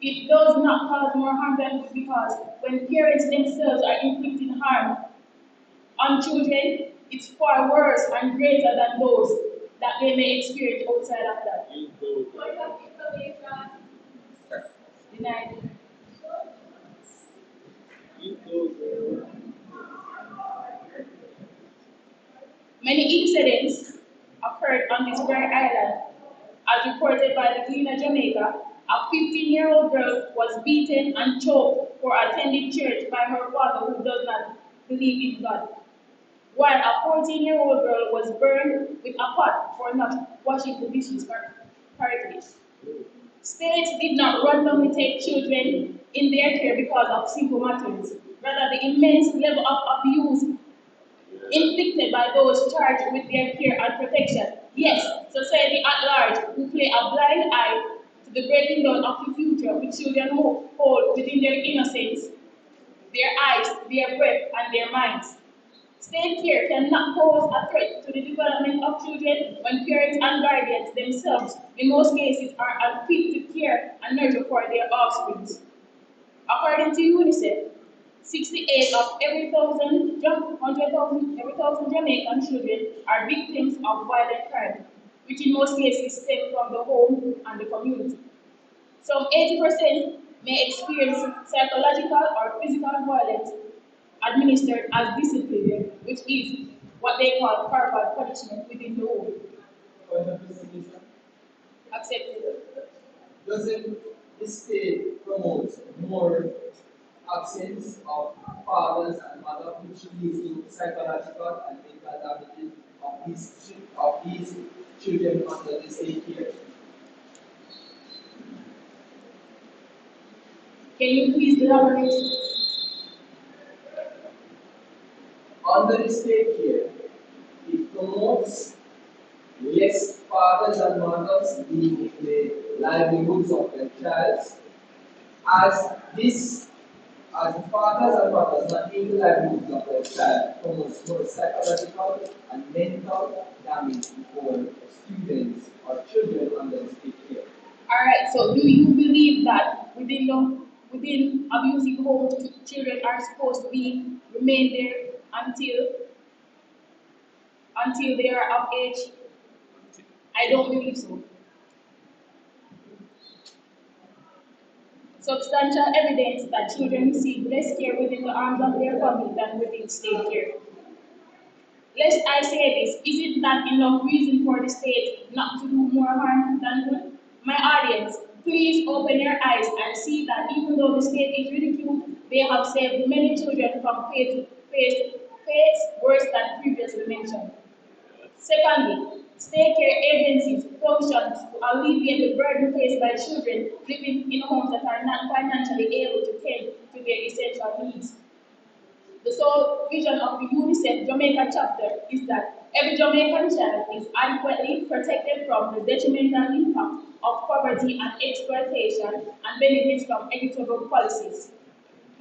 It does not cause more harm than good because when parents themselves are inflicting harm on children, it's far worse and greater than those that they may experience outside of that. Denied. Many incidents occurred on this very island. As reported by the Gleaner Jamaica, a 15-year-old girl was beaten and choked for attending church by her father who does not believe in God, while a 14-year-old girl was burned with a pot for not washing the dishes correctly. States did not randomly take children in their care because of simple matters. Rather, the immense level of abuse inflicted by those charged with their care and protection. Yes, society at large will play a blind eye to the breaking down of the future which children hold within their innocence, their eyes, their breath, and their minds. State care cannot pose a threat to the development of children when parents and guardians themselves, in most cases, are unfit to care and nurture for their offspring. According to UNICEF, 68 of every 100,000 Jamaican children are victims of violent crime, which in most cases stem from the home and the community. Some 80% may experience psychological or physical violence administered as discipline, which is what they call corporal punishment within the home. Accepted. Doesn't the state promote more absence of fathers and mothers, which leads to psychological and mental damages of these children under the state care? Can you please elaborate? Under the state care, it promotes less fathers and mothers in the livelihoods of their child, as this as the fathers and mothers not in the livelihoods of their child promotes more psychological and mental damage for students or children under the state care. All right. So, do you believe that within abusive homes, children are supposed to be remain there until they are of age? I don't believe so. Substantial evidence that children receive less care within the arms of their family than within state care. Lest I say this, isn't that enough reason for the state not to do more harm than good? My audience, please open your eyes and see that even though the state is ridiculed, they have saved many children from fates worse than previously mentioned. Secondly, state care agencies function to alleviate the burden faced by children living in homes that are not financially able to tend to their essential needs. The sole vision of the UNICEF Jamaica chapter is that every Jamaican child is adequately protected from the detrimental impact of poverty and exploitation and benefits from equitable policies.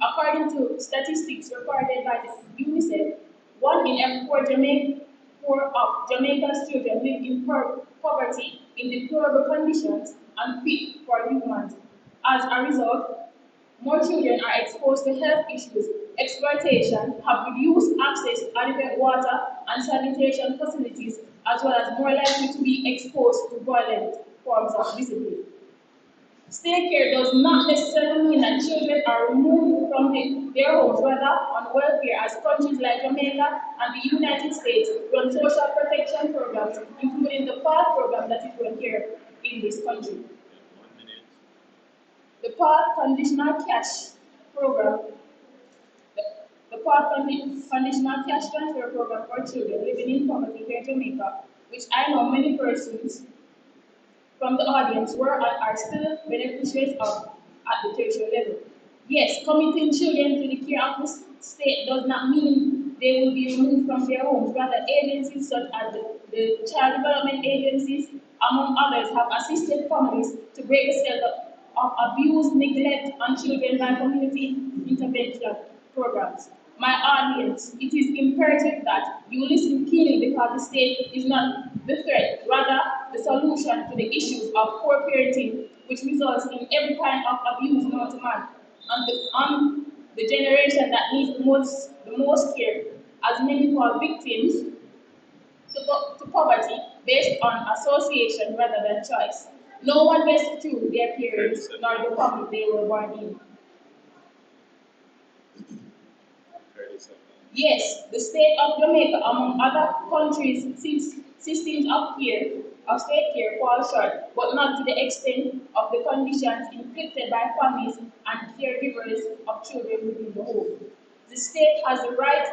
According to statistics recorded by the UNICEF, 1 in every 4 of Jamaica's children live in poverty in deplorable conditions and fit for humans. As a result, more children are exposed to health issues, exploitation, have reduced access to adequate water and sanitation facilities, as well as more likely to be exposed to violent forms of discipline. State care does not necessarily mean that children are removed from their homes, rather on welfare, as countries like Jamaica and the United States run social protection programs, including the FAD program that is run here in this country. The Part Conditional Cash Program, the Conditional Cash Transfer Program for children living in poverty here in Jamaica, which I know many persons from the audience were and are still beneficiaries of at the tertiary level. Yes, committing children to the care of the state does not mean they will be removed from their homes. Rather, agencies such as the child development agencies, among others, have assisted families to break the cycle of abuse, neglect, on children by community intervention programs. My audience, it is imperative that you listen keenly because the state is not the threat, rather the solution to the issues of poor parenting, which results in every kind of abuse known to man, on the generation that needs the most care, as many fall victims to poverty based on association rather than choice. No one gets to choose their parents nor the family they were born in. Yes, the state of Jamaica, among other countries, systems of state care fall short, but not to the extent of the conditions inflicted by families and caregivers of children within the home. The state has the right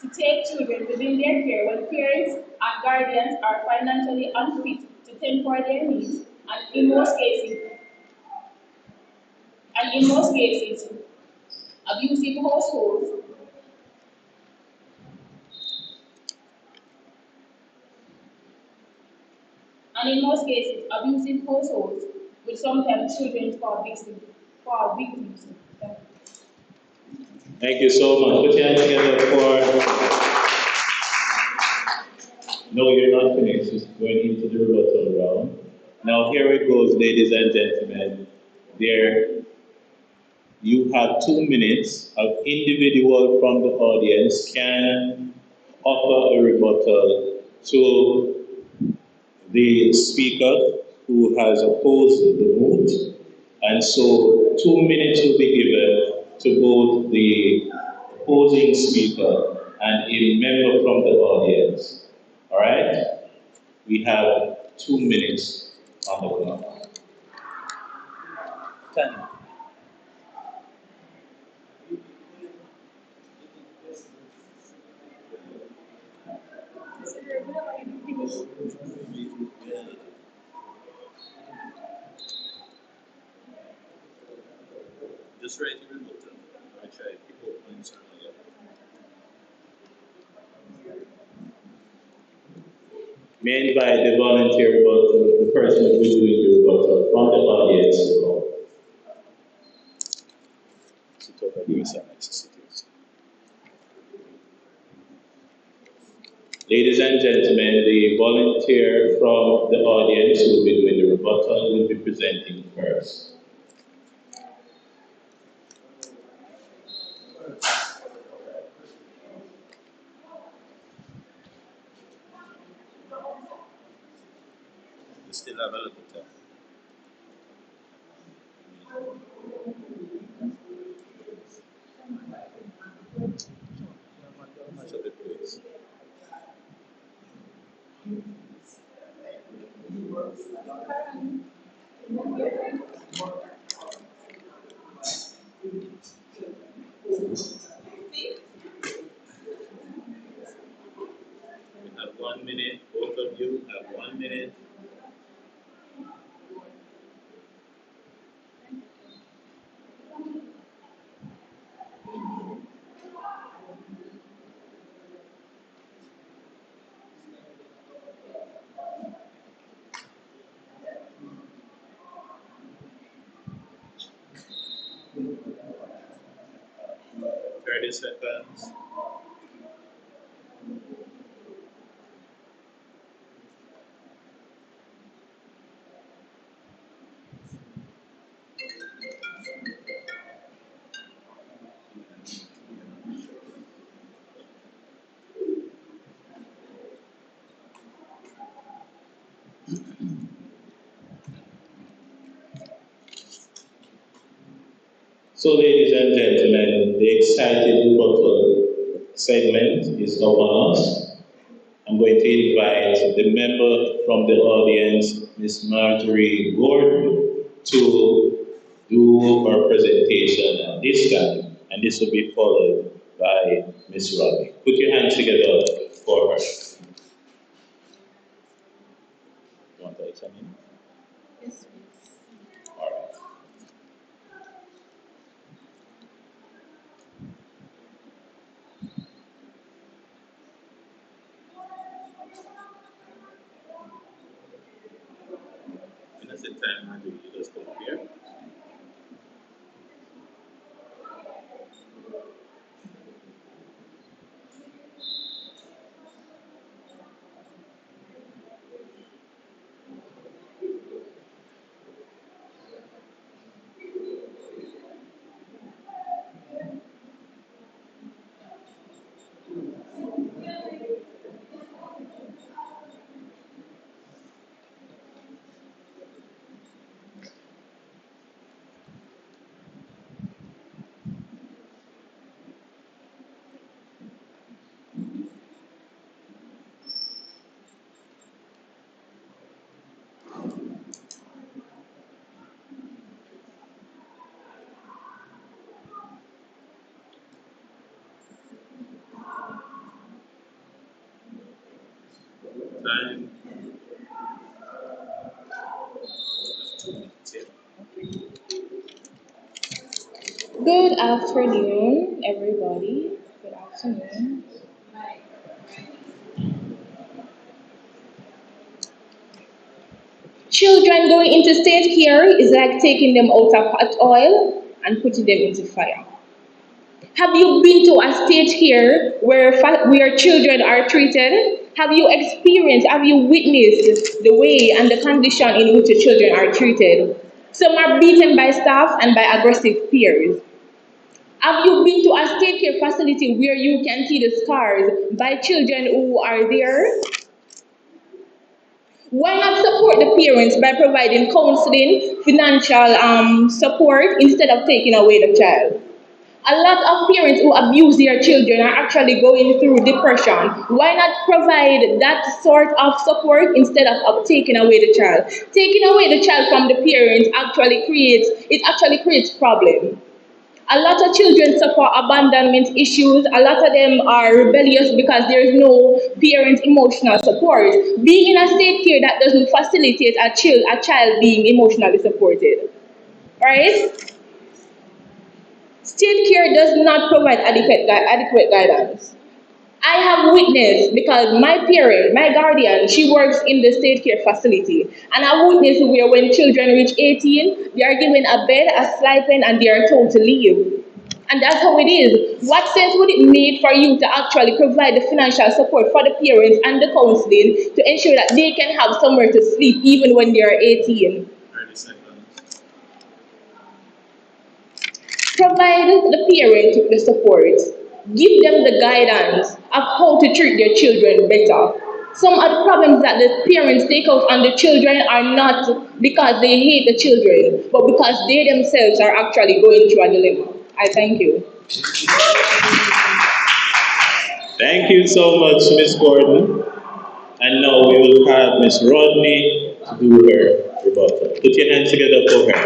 to take children within their care when parents and guardians are financially unfit to tend for their needs, and in most cases, abusive households and in most cases, abusive households, which sometimes children fall victims to. Thank you so much. Put your hands together for. No, you're not finished. Just going into the rebuttal round. Now, here it goes, ladies and gentlemen. There, you have 2 minutes. An individual from the audience can offer a rebuttal to the speaker who has opposed the vote. And so 2 minutes will be given to both the opposing speaker and a member from the audience. All right? We have 2 minutes on the clock. 10. Just write your rebuttal. I try people points on the May I invite the volunteer rebuttal, the person who is doing the rebuttal from the audience to go. Ladies and gentlemen, the volunteer from the audience who will be doing the rebuttal will be presenting first. You still have a little time. Much of it, please. You have 1 minute. Both of you have 1 minute. Thirty seconds. So, ladies and gentlemen, the excited rebuttal segment is upon us. I'm going to invite the member from the audience, Ms. Marjorie Gordon, to do do her presentation at this time, and this will be followed by Miss Robbie. Put your hands together for her. You want to examine? Yes, please. All right. And that's the time I do. You just come up here. Time. Yeah. Good afternoon, everybody. Good afternoon. Children going into state care is like taking them out of hot oil and putting them into fire. Have you been to a state care where children are treated? Have you witnessed the way and the condition in which the children are treated? Some are beaten by staff and by aggressive peers. Have you been to a state care facility where you can see the scars by children who are there? Why not support the parents by providing counseling, financial support instead of taking away the child? A lot of parents who abuse their children are actually going through depression. Why not provide that sort of support instead of taking away the child? Taking away the child from the parents actually creates problems. A lot of children suffer abandonment issues. A lot of them are rebellious because there is no parent emotional support. Being in a state care that doesn't facilitate a child being emotionally supported, right? State care does not provide adequate guidance. I have witnessed because my guardian, she works in the state care facility, and I witnessed where when children reach 18, they are given a bed, a stipend, and they are told to leave. And that's how it is. What sense would it make for you to actually provide the financial support for the parents and the counseling to ensure that they can have somewhere to sleep even when they are 18? 30 seconds. Provide the parent with the support. Give them the guidance of how to treat their children better. Some of the problems that the parents take out on the children are not because they hate the children, but because they themselves are actually going through a dilemma. I thank you. Thank you so much, Miss Gordon. And now we will have Miss Rodney to do her rebuttal. Put your hands together for her.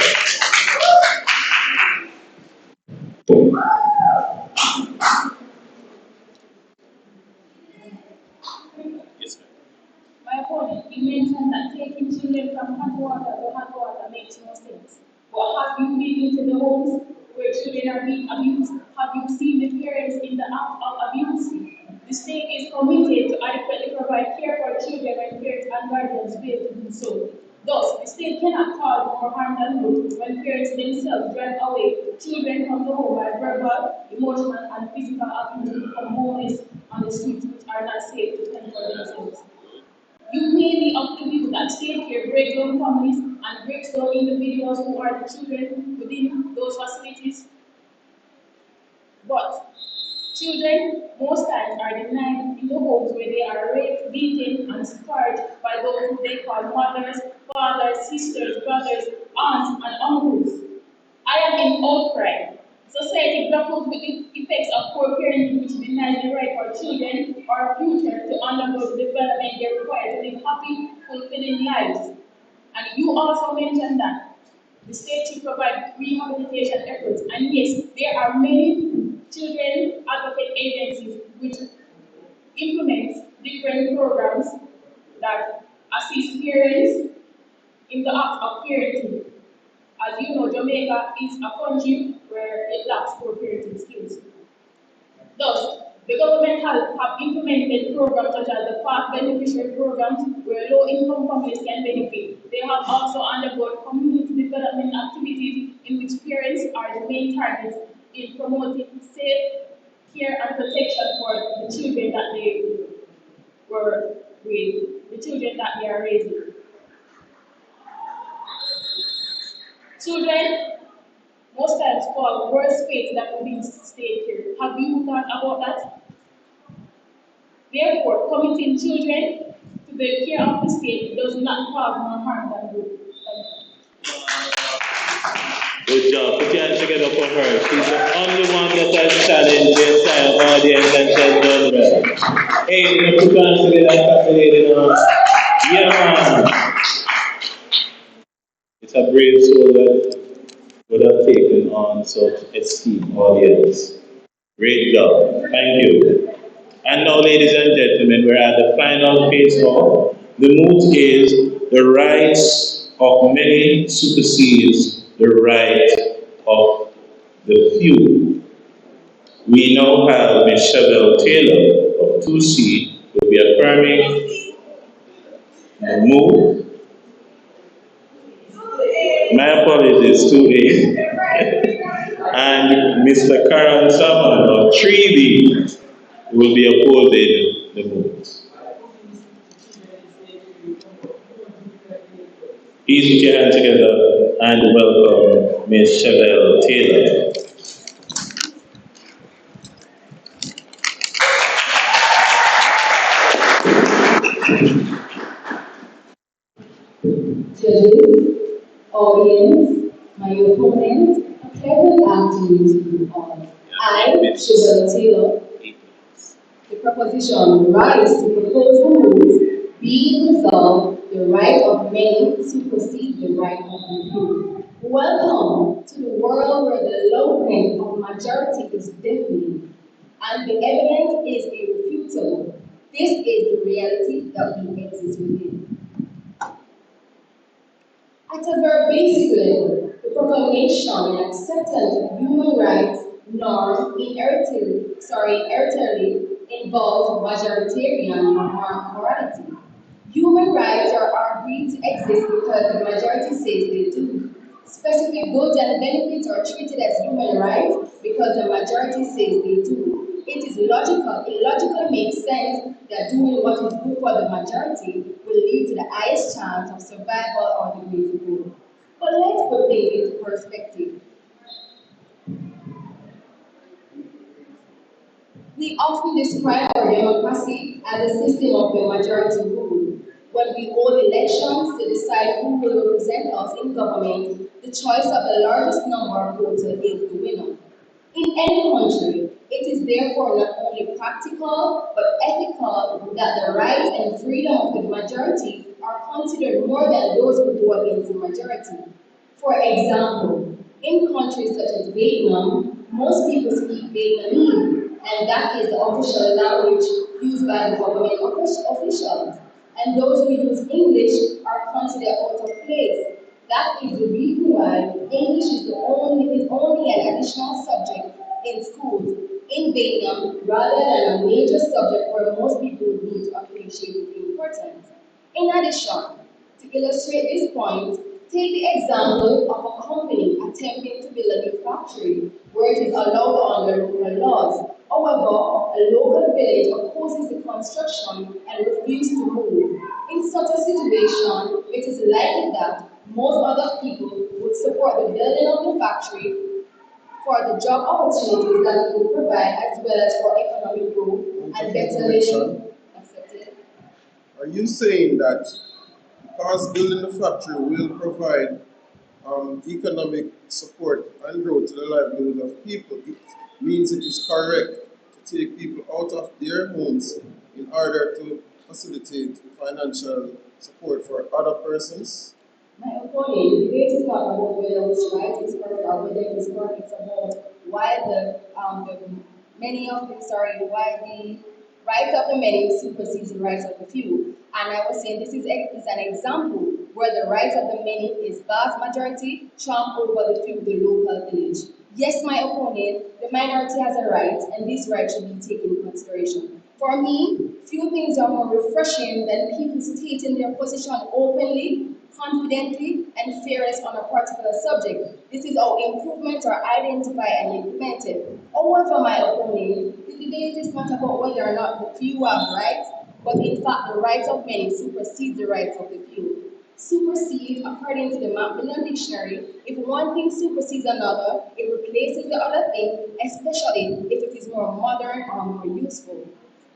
Yes, ma'am. My opponent, you mentioned that taking children from hot water to hot water makes no sense. But have you been into the homes where children are being abused? Have you seen the parents in the act of abuse? The state is committed to adequately provide care for children when parents and guardians fail to do so. Thus, the state cannot cause more harm than good when parents themselves drive away children from the home by verbal, emotional, and physical abuse to become homeless on the streets which are not safe to fend for themselves. You may be of the view that state care breaks down families and breaks down individuals who are the children within those facilities, but children most times are denied in the homes where they are raped, beaten, and scarred by those who they call mothers, fathers, sisters, brothers, aunts, and uncles. I am in outcry. Society grapples with the effects of poor parenting, which denies the right for children or future to undergo the development they require to live happy, fulfilling lives. And you also mentioned that the state should provide rehabilitation efforts. And yes, there are many children advocate agencies which implement different programs that assist parents in the act of parenting. As you know, Jamaica is a country where it lacks poor parenting skills. Thus, the government have implemented programs such as the FAST beneficiary programs where low-income families can benefit. They have also undergone community development activities in which parents are the main targets in promoting safe care and protection for the children that they were with, the children that they are raising. Children most times fall worse fate than within state care. Have you thought about that? Therefore, committing children to the care of the state does not cause more harm than good. Good job. Put your hands together for her. She's the only one that has challenged the entire audience and has done well. Hey, you put your hands together and clap the lady now. Yeah, man. It's a brave soul that would have taken on such esteemed audience. Great job. Thank you. And now, ladies and gentlemen, we're at the final phase of the moot is the rights of many supersedes the right of the few. We now have Ms. Chevelle Taylor of 2C will be affirming the moot. My apologies, 2A. And Mr. Karan Saman of 3D will be opposing the moot. Please put your hands together and welcome Ms. Chevelle Taylor. Judges, audience, my opponent, a pleasant afternoon to you all. I, Chevelle Taylor, the proposition rise to propose the rules, be it resolved, the right of many supersede the right of the few. Welcome to the world where the low of majority is deafening, and the evidence is irrefutable. This is the reality that we exist within. At a very basic level, the proclamation and acceptance of human rights norm inherently involves majoritarian morality. Human rights are agreed to exist because the majority says they do. Specific goods and benefits are treated as human rights because the majority says they do. It is logical. It logically makes sense that doing what is good for the majority will lead to the highest chance of survival or the greater good. But let's put things into perspective. We often describe our democracy as a system of the majority rule. When we hold elections to decide who will represent us in government, the choice of the largest number of voters is the winner. In any country, it is therefore not only practical but ethical that the rights and freedom of the majority are considered more than those who go against the majority. For example, in countries such as Vietnam, most people speak Vietnamese, and that is the official language used by the government officials. And those who use English are considered out of place. That is the reason why English is only an additional subject in schools in Vietnam rather than a major subject where most people would need to appreciate its importance. In addition, to illustrate this point, take the example of a company attempting to build a new factory where it is allowed under local laws. However, a local village opposes the construction and refuses to move. In such a situation, it is likely that most other people would support the building of the factory for the job opportunities that it would provide as well as for economic growth and better living. Accepted. Are you saying that because building the factory will provide economic support and growth to the livelihood of people, it means it is correct to take people out of their homes in order to facilitate financial support for other persons? My opponent, the debate is not about whether it's right is correct or whether it's correct. It's about why why the right of the many supersedes the rights of the few. And I was saying this is an example where the rights of the many is vast majority trump over the few, the local village. Yes, my opponent, the minority has a right, and this right should be taken into consideration. For me, few things are more refreshing than people stating their position openly, confidently, and fearless on a particular subject. This is how improvements are identified and implemented. However, my opponent, the debate is not about whether or not the few have rights, but in fact the rights of many supersede the rights of the few. Supersede, according to the Macmillan Dictionary, if one thing supersedes another, it replaces the other thing, especially if it is more modern or more useful.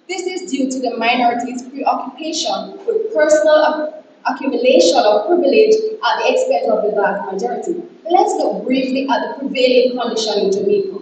This is due to the minority's preoccupation with personal accumulation of privilege at the expense of the vast majority. Let's look briefly at the prevailing condition in Jamaica.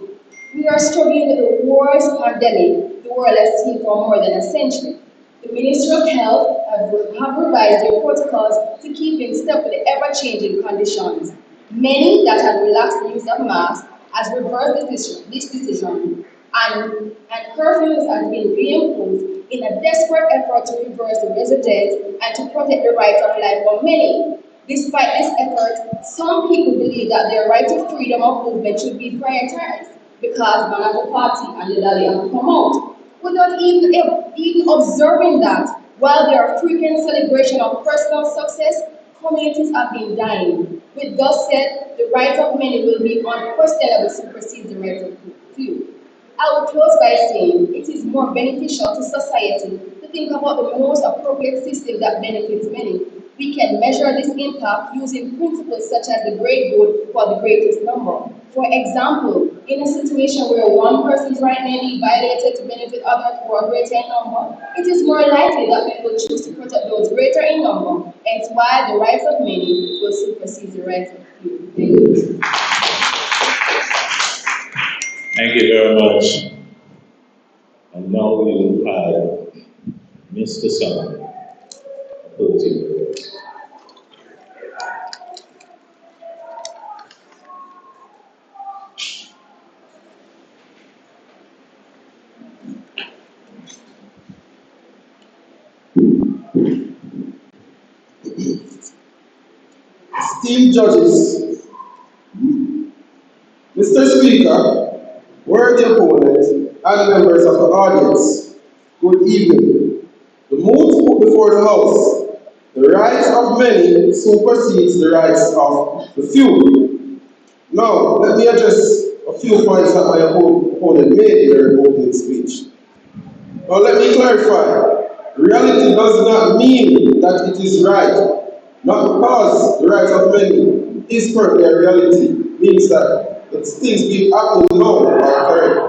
We are struggling with the worst pandemic the world has seen for more than a century. The Ministry of Health have revised their protocols to keep in step with the ever-changing conditions. Many that had relaxed the use of masks has reversed this decision, and curfews have been reimposed in a desperate effort to reverse the residents and to protect the right of life for many. Despite this effort, some people believe that their right to freedom of movement should be prioritized because man of the party and the Dali have come out. Without even observing that, while there are frequent celebration of personal success, communities have been dying. With thus said, the rights of many will be unquestionably supersede the rights of few. I will close by saying it is more beneficial to society to think about the most appropriate system that benefits many. We can measure this impact using principles such as the great good for the greatest number. For example, in a situation where one person's right may be violated to benefit others who are greater in number, it is more likely that we will choose to protect those greater in number, hence why the rights of many will supersede the rights of few. Thank you. Thank you very much. And now we will have Mr. Sun opposing the vote. Esteemed judges, Mr. Speaker, worthy opponents, and members of the audience, good evening. The moot put before the House, the rights of many supersedes the rights of the few. Now, let me address a few points that my opponent made in her opening speech. Now, let me clarify. Reality does not mean that it is right. Not because the rights of many is currently a reality, means that the things being happening now are correct.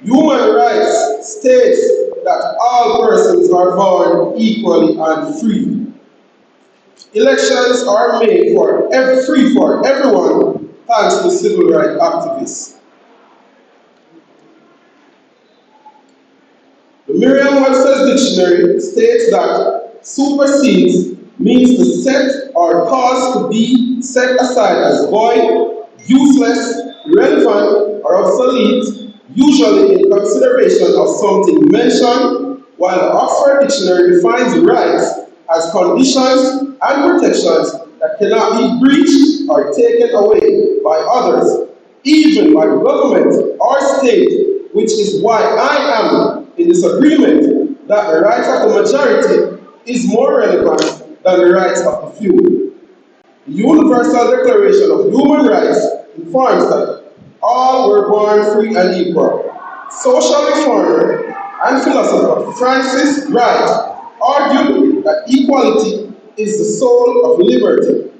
Human rights states that all persons are born equally and free. Elections are made free for everyone thanks to civil rights activists. The Merriam-Webster's dictionary states that supersedes means to set or cause to be set aside as void, useless, irrelevant, or obsolete, usually in consideration of something mentioned, while the Oxford Dictionary defines rights as conditions and protections that cannot be breached or taken away by others, even by the government or state, which is why I am in disagreement that the rights of the majority is more relevant than the rights of the few. The Universal Declaration of Human Rights informs that all were born free and equal. Social reformer and philosopher Francis Wright argued that equality is the soul of liberty.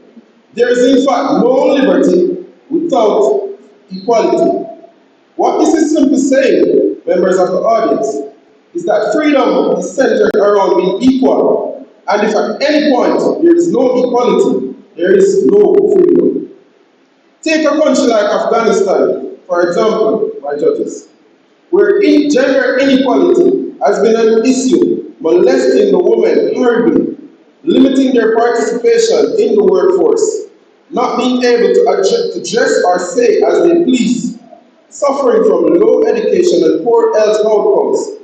There is in fact no liberty without equality. What this is simply saying, members of the audience, is that freedom is centered around being equal. And if at any point there is no equality, there is no freedom. Take a country like Afghanistan, for example, my judges, where gender inequality has been an issue, molesting the woman horribly, limiting their participation in the workforce, not being able to dress or say as they please, suffering from low education and poor health outcomes,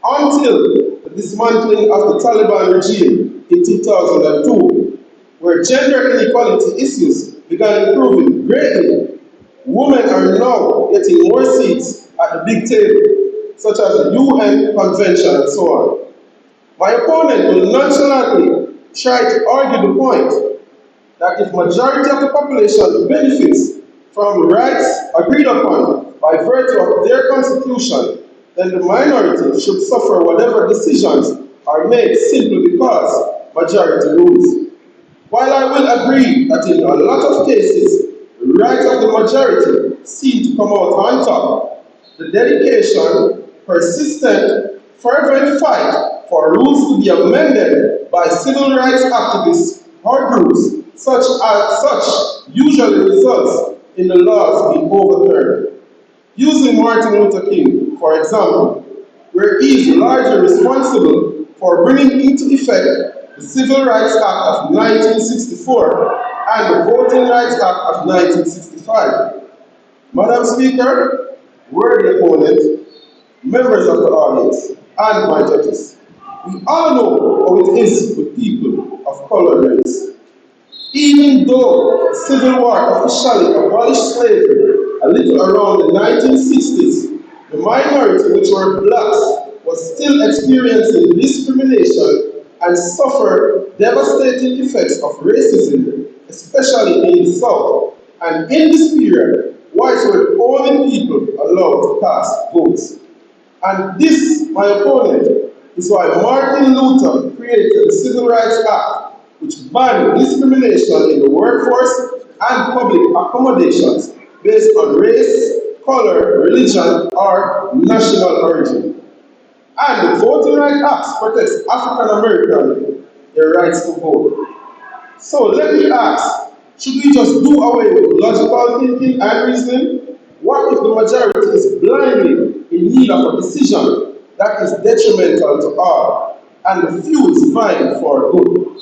until the dismantling of the Taliban regime in 2002, where gender inequality issues began improving greatly. Women are now getting more seats at the big table, such as the UN Convention and so on. My opponent will nonchalantly try to argue the point that if majority of the population benefits from rights agreed upon by virtue of their constitution, then the minority should suffer whatever decisions are made simply because majority rules. While I will agree that in a lot of cases, the rights of the majority seem to come out on top, the dedication, persistent, fervent fight for rules to be amended by civil rights activists or groups such usually results in the laws being overturned. Using Martin Luther King, for example, where he is largely responsible for bringing into effect the Civil Rights Act of 1964 and the Voting Rights Act of 1965. Madam Speaker, worthy opponent, members of the audience, and my judges, we all know how it is with people of color and race. Even though the Civil War officially abolished slavery a little around the 1960s, the minority, which were blacks, was still experiencing discrimination and suffered devastating effects of racism, especially in the South. And in this period, whites were the only people allowed to cast votes. And this, my opponent, is why Martin Luther created the Civil Rights Act, which banned discrimination in the workforce and public accommodations based on race, color, religion, or national origin. And the Voting Rights Act protects African Americans their rights to vote. So let me ask, should we just do away with logical thinking and reasoning? What if the majority is blindly in need of a decision that is detrimental to all, and the few is vying for good?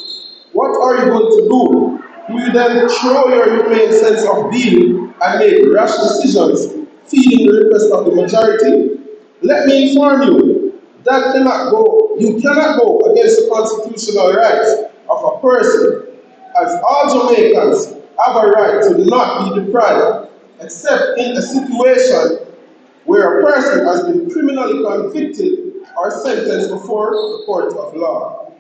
What are you going to do? Do you then throw your humane sense of being and make rash decisions, feeding the request of the majority? Let me inform you, you cannot go against the constitutional rights of a person, as all Jamaicans have a right to not be deprived, except in a situation where a person has been criminally convicted or sentenced before the court of law.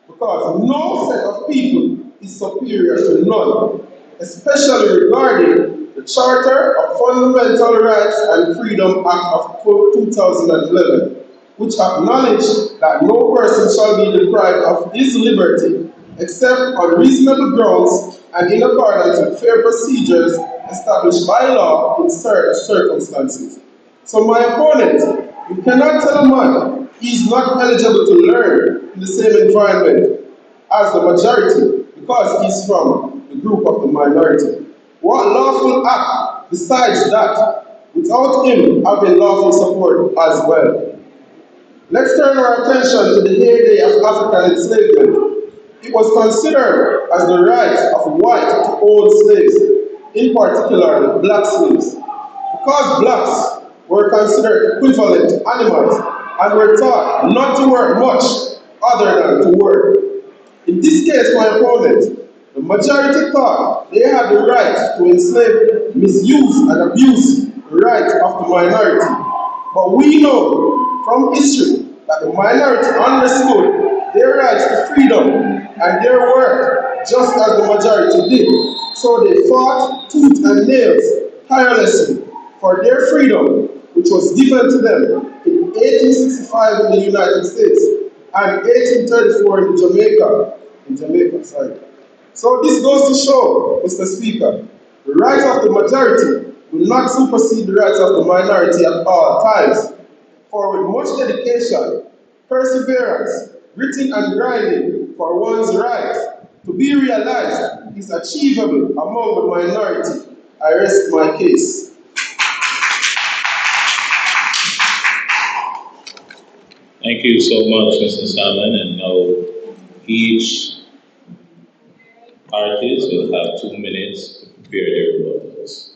Because no set of people is superior to none, especially regarding the Charter of Fundamental Rights and Freedom Act of 2011, which acknowledged that no person shall be deprived of his liberty except on reasonable grounds and in accordance with fair procedures established by law in certain circumstances. So my opponent, you cannot tell a man he is not eligible to learn in the same environment as the majority because he is from the group of the minority. What lawful act besides that, without him having lawful support as well? Let's turn our attention to the heyday of African enslavement. It was considered as the right of white to own slaves, in particular black slaves. Because blacks were considered equivalent to animals and were taught not to work much other than to work. In this case, my opponent, the majority thought they had the right to enslave, misuse, and abuse the right of the minority. But we know from history that the minority understood their rights to freedom and their work just as the majority did. So they fought tooth and nails tirelessly for their freedom, which was given to them in 1865 in the United States and 1834 in Jamaica. So this goes to show, Mr. Speaker, the rights of the majority will not supersede the rights of the minority at all times. For with much dedication, perseverance, gritting and grinding for one's right to be realized is achievable among the minority. I rest my case. Thank you so much, Mr. Salmon, and now Each artist will have 2 minutes to prepare their rebuttals.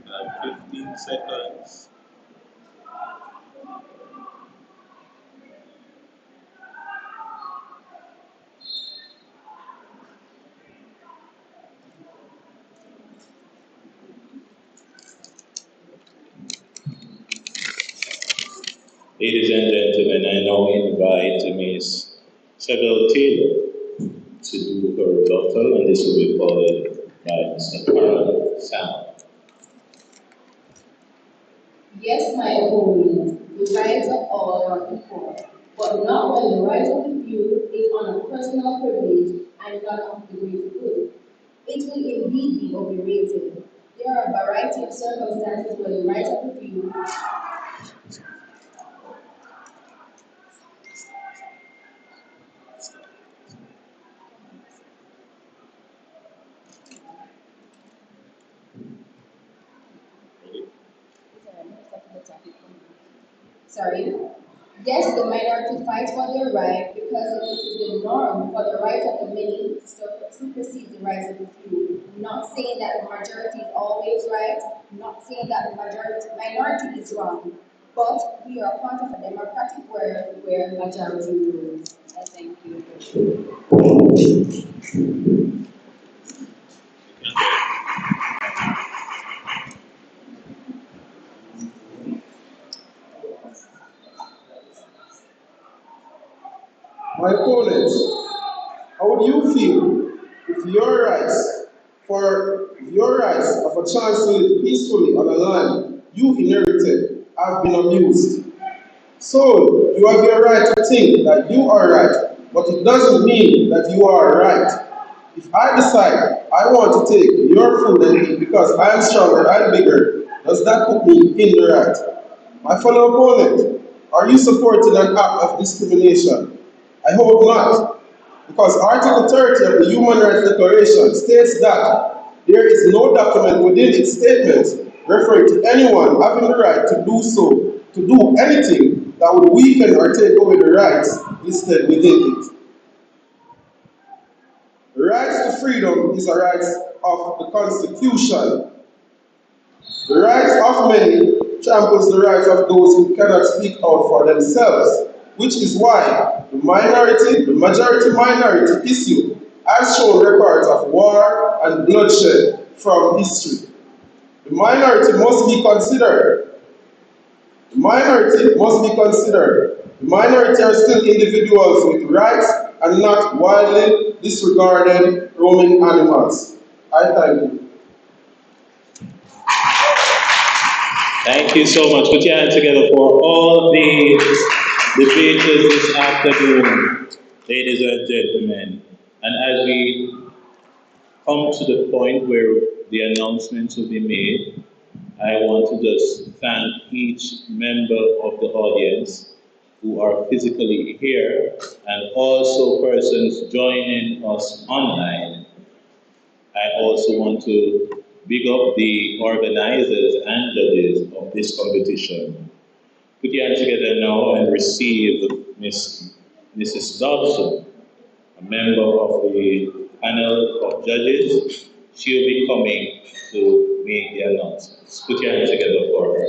Have 15 seconds. Ladies and gentlemen, I now invite Ms. Isabel Taylor to do her rebuttal, and this will be followed by Mr. Carl Sam. Yes, my opponent, the rights of all are equal, but not when the right of the few is on a personal privilege and not of the greater good. It will indeed be overrated. There are a variety of circumstances where the rights of the few sorry. Yes, the minority fights for their right because it is the norm for the right of the many to supersede the rights of the few. Not saying that the majority is always right, not saying that the minority is wrong, but we are part of a democratic world where majority rules. I thank you. My opponent, how would you feel if your rights of a chance to live peacefully on a land you inherited have been abused? So, you have your right to think that you are right, but it doesn't mean that you are right. If I decide I want to take your food and eat because I am stronger and bigger, does that put me in the right? My fellow opponent, are you supporting an act of discrimination? I hope not, because Article 30 of the Human Rights Declaration states that there is no document within its statements referring to anyone having the right to do so, to do anything that would weaken or take away the rights listed within it. The right to freedom is a right of the Constitution. The rights of many tramples the rights of those who cannot speak out for themselves, which is why the majority-minority issue has shown records of war and bloodshed from history. The minority must be considered. The minority must be considered. The minority are still individuals with rights and not wildly disregarded roaming animals. I thank you. Thank you so much. Put your hands together for all the debaters this afternoon, ladies and gentlemen. And as we come to the point where the announcements will be made, I want to just thank each member of the audience who are physically here and also persons joining us online. I also want to big up the organizers and judges of this competition. Put your hands together now and receive Mrs. Dobson, a member of the panel of judges. She'll be coming to make the announcements. Put your hands together for her.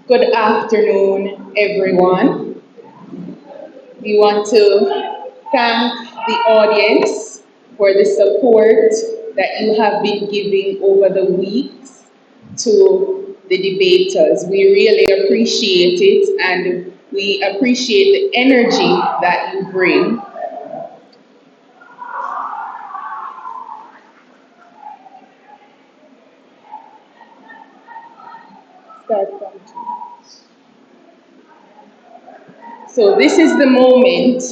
Good afternoon, everyone. We want to thank the audience for the support that you have been giving over the weeks to the debaters. We really appreciate it, and we appreciate the energy that you bring. Start from two. So this is the moment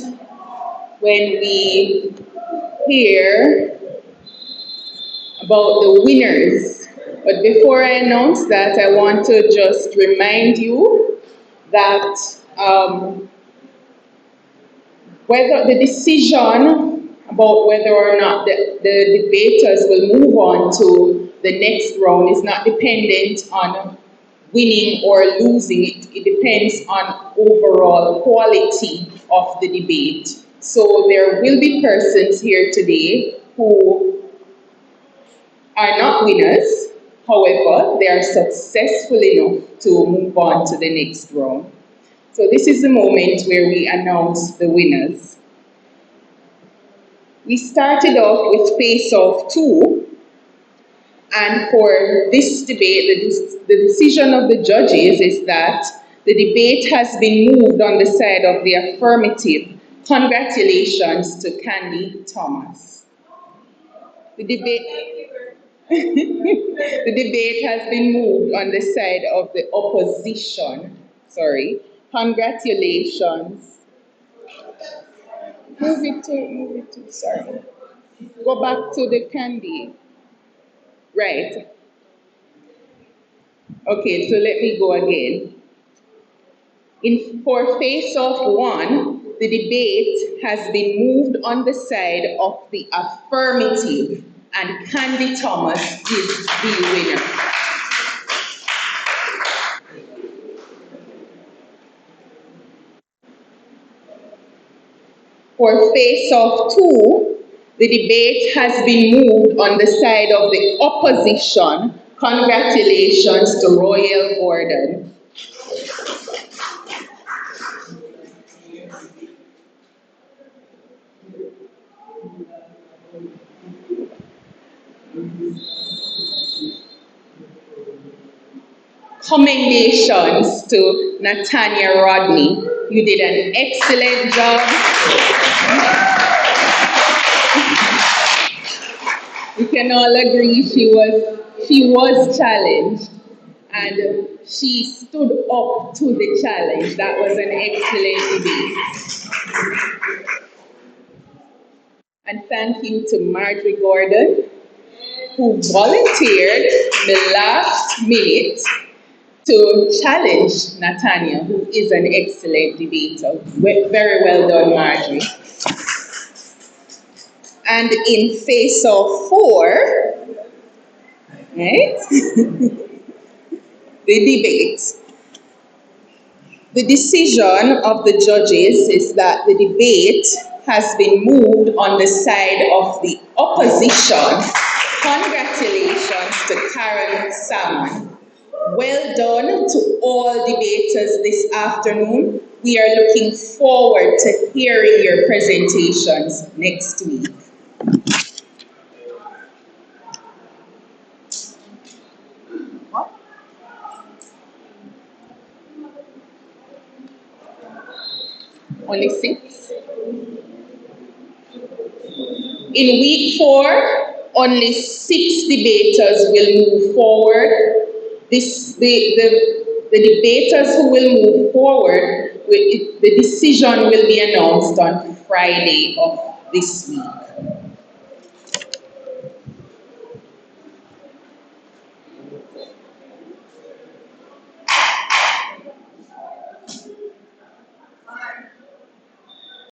when we hear about the winners. But before I announce that, I want to just remind you that whether the decision about whether or not the debaters will move on to the next round is not dependent on winning or losing. It depends on overall quality of the debate. So there will be persons here today who are not winners. However, they are successful enough to move on to the next round. So this is the moment where we announce the winners. We started off with face-off 2, and for this debate, the decision of the judges is that the debate has been moved on the side of the affirmative. Congratulations to Candy Thomas. The debate, the debate has been moved on the side of the opposition. Sorry. Congratulations. Move it to, sorry. Go back to the Candy. Right. Okay, so let me go again. For face-off 1, the debate has been moved on the side of the affirmative, and Candy Thomas is the winner. For face-off 2, the debate has been moved on the side of the opposition. Congratulations to Royal Gordon. Commendations to Natanya Rodney. You did an excellent job. We can all agree she was challenged, and she stood up to the challenge. That was an excellent debate. And thank you to Marjorie Gordon, who volunteered the last minute to challenge Natanya, who is an excellent debater. Very well done, Marjorie. And in face-off 4, right, the debate. The decision of the judges is that the debate has been moved on the side of the opposition. Congratulations to Karen Salmon. Well done to all debaters this afternoon. We are looking forward to hearing your presentations next week. Only 6. In week 4, only 6 debaters will move forward. The debaters who will move forward, the decision will be announced on Friday of this week.